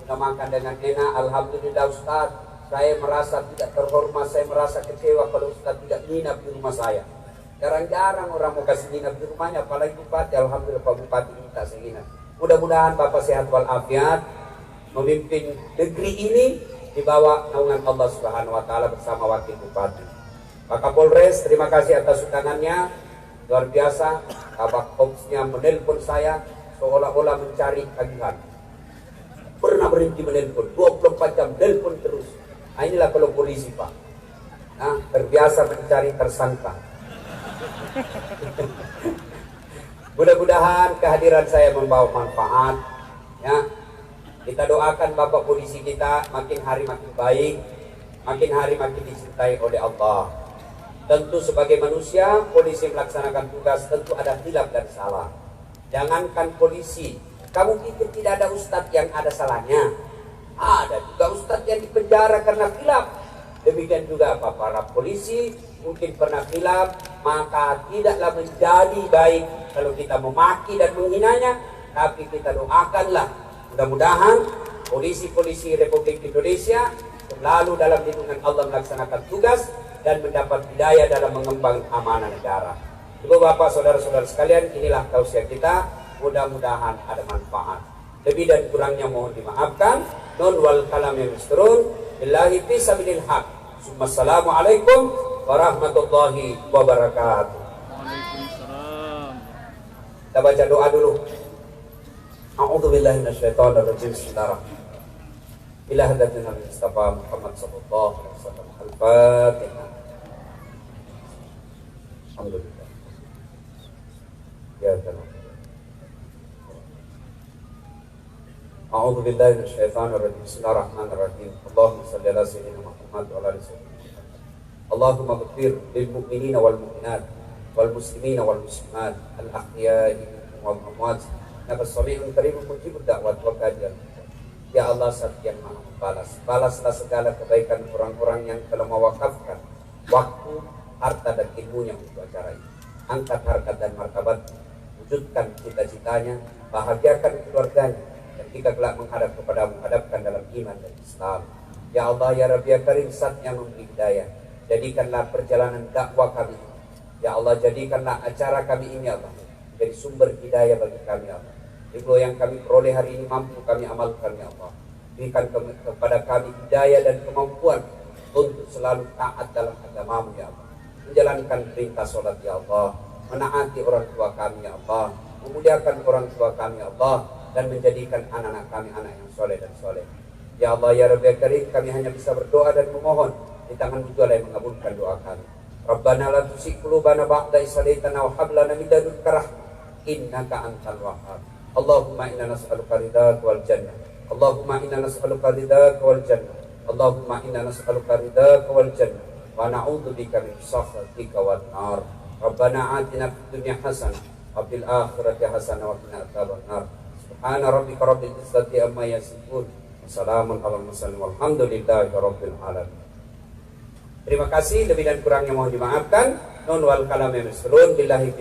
Sudah makan dengan enak, alhamdulillah Ustaz. Saya merasa tidak terhormat, saya merasa kecewa kalau Ustaz tidak nginap di rumah saya. Jarang-jarang orang mau kasih nginap di rumahnya, apalagi Bupati. Alhamdulillah Pak Bupati minta saya nginap. Mudah-mudahan Bapak sehat walafiat, memimpin negeri ini di bawah naungan Allah Subhanahu wa taala bersama Wakil Bupati. Pak Kapolres, terima kasih atas undangannya. Luar biasa, Kabak Ops-nya menelpon saya seolah-olah mencari tagihan. Pernah berhenti menelpon, 24 jam nelpon terus. Nah, inilah kalau polisi Pak. Nah, terbiasa mencari tersangka. Mudah-mudahan kehadiran saya membawa manfaat. Ya, kita doakan Bapak polisi kita makin hari makin baik, makin hari makin dicintai oleh Allah. Tentu sebagai manusia, polisi melaksanakan tugas tentu ada khilaf dan salah. Jangankan polisi, kamu pikir tidak ada ustadz yang ada salahnya? Ada juga ustadz yang dipenjara karena khilaf. Demikian juga para polisi mungkin pernah khilaf, maka tidaklah menjadi baik kalau kita memaki dan menghinanya. Tapi kita doakanlah, mudah-mudahan polisi-polisi Republik Indonesia selalu dalam lindungan Allah melaksanakan tugas dan mendapat hidayah dalam mengemban amanah negara. Ibu bapak saudara-saudara sekalian, inilah tausiah kita. Mudah-mudahan ada manfaat. Lebih dan kurangnya mohon dimaafkan. Non wal kalam yang misturun. Billahi fi sabilil haq. Assalamualaikum warahmatullahi wabarakatuh. Waalaikumsalam. Kita baca doa dulu. A'udzubillahi minasyaitonirrajim. Bismillahirrahmanirrahim. Ila hadatin Nabi Mustafa Muhammad sallallahu alaihi wasallam. Al-Fatihah. Alhamdulillah. Ya Allah. A'udzu billahi minasyaitonir rajim. Bismillahirrahmanirrahim. Allahumma shalli ala sayyidina Muhammad wa ala ali sayyidina Muhammad. Allahumma ighfir lil mu'minina wal mu'minat wal muslimina wal muslimat al ahya'i wal amwat. Innaka samii'un qariibun mujibud da'wat wa qadiyan. Ya Allah, Zat yang Maha membalas. Balaslah segala kebaikan orang-orang yang telah mewakafkan waktu, harta dan ilmunya untuk acara ini. angkat harkat dan martabat, wujudkan cita-citanya, bahagiakan keluarganya, dan jika kelak menghadap kepadamu, hadapkan dalam iman dan Islam. Ya Allah, ya Rabbi, ya Karim, Zat yang memberi hidayah, jadikanlah perjalanan dakwah kami, ya Allah, jadikanlah acara kami ini, ya Allah, jadi sumber hidayah bagi kami, ya Allah. Ilmu yang kami peroleh hari ini mampu kami amalkan, ya Allah. Berikan kepada kami hidayah dan kemampuan untuk selalu taat dalam agamamu, ya Allah. Menjalankan perintah sholat, ya Allah. Menaati orang tua kami, ya Allah. Memuliakan orang tua kami, ya Allah. Dan menjadikan anak-anak kami anak yang soleh dan soleh. Ya Allah, ya Rabbi Karim, kami hanya bisa berdoa dan memohon di tangan-Mu yang mengabulkan doa kami. Rabbana la tuzigh qulubana ba'da idh hadaytana wa hab lana min ladunka rahmah innaka antal wahhab. Allahumma inna nas'aluka ridhaka wal jannah. Allahumma inna nas'aluka ridhaka wal jannah. Allahumma inna nas'aluka ridhaka wal jannah wa na'udzubika min sakhatika wan nar. Rabbana atina fid dunya hasanah wa fil akhirati hasanah wa qina adzaban nar. Subhana rabbika rabbil izzati amma yasifun. Wassalamun ala mursalin walhamdulillahi rabbil alamin. Terima kasih, lebih dan kurangnya mohon dimaafkan. Nun wal kalam misrun billahi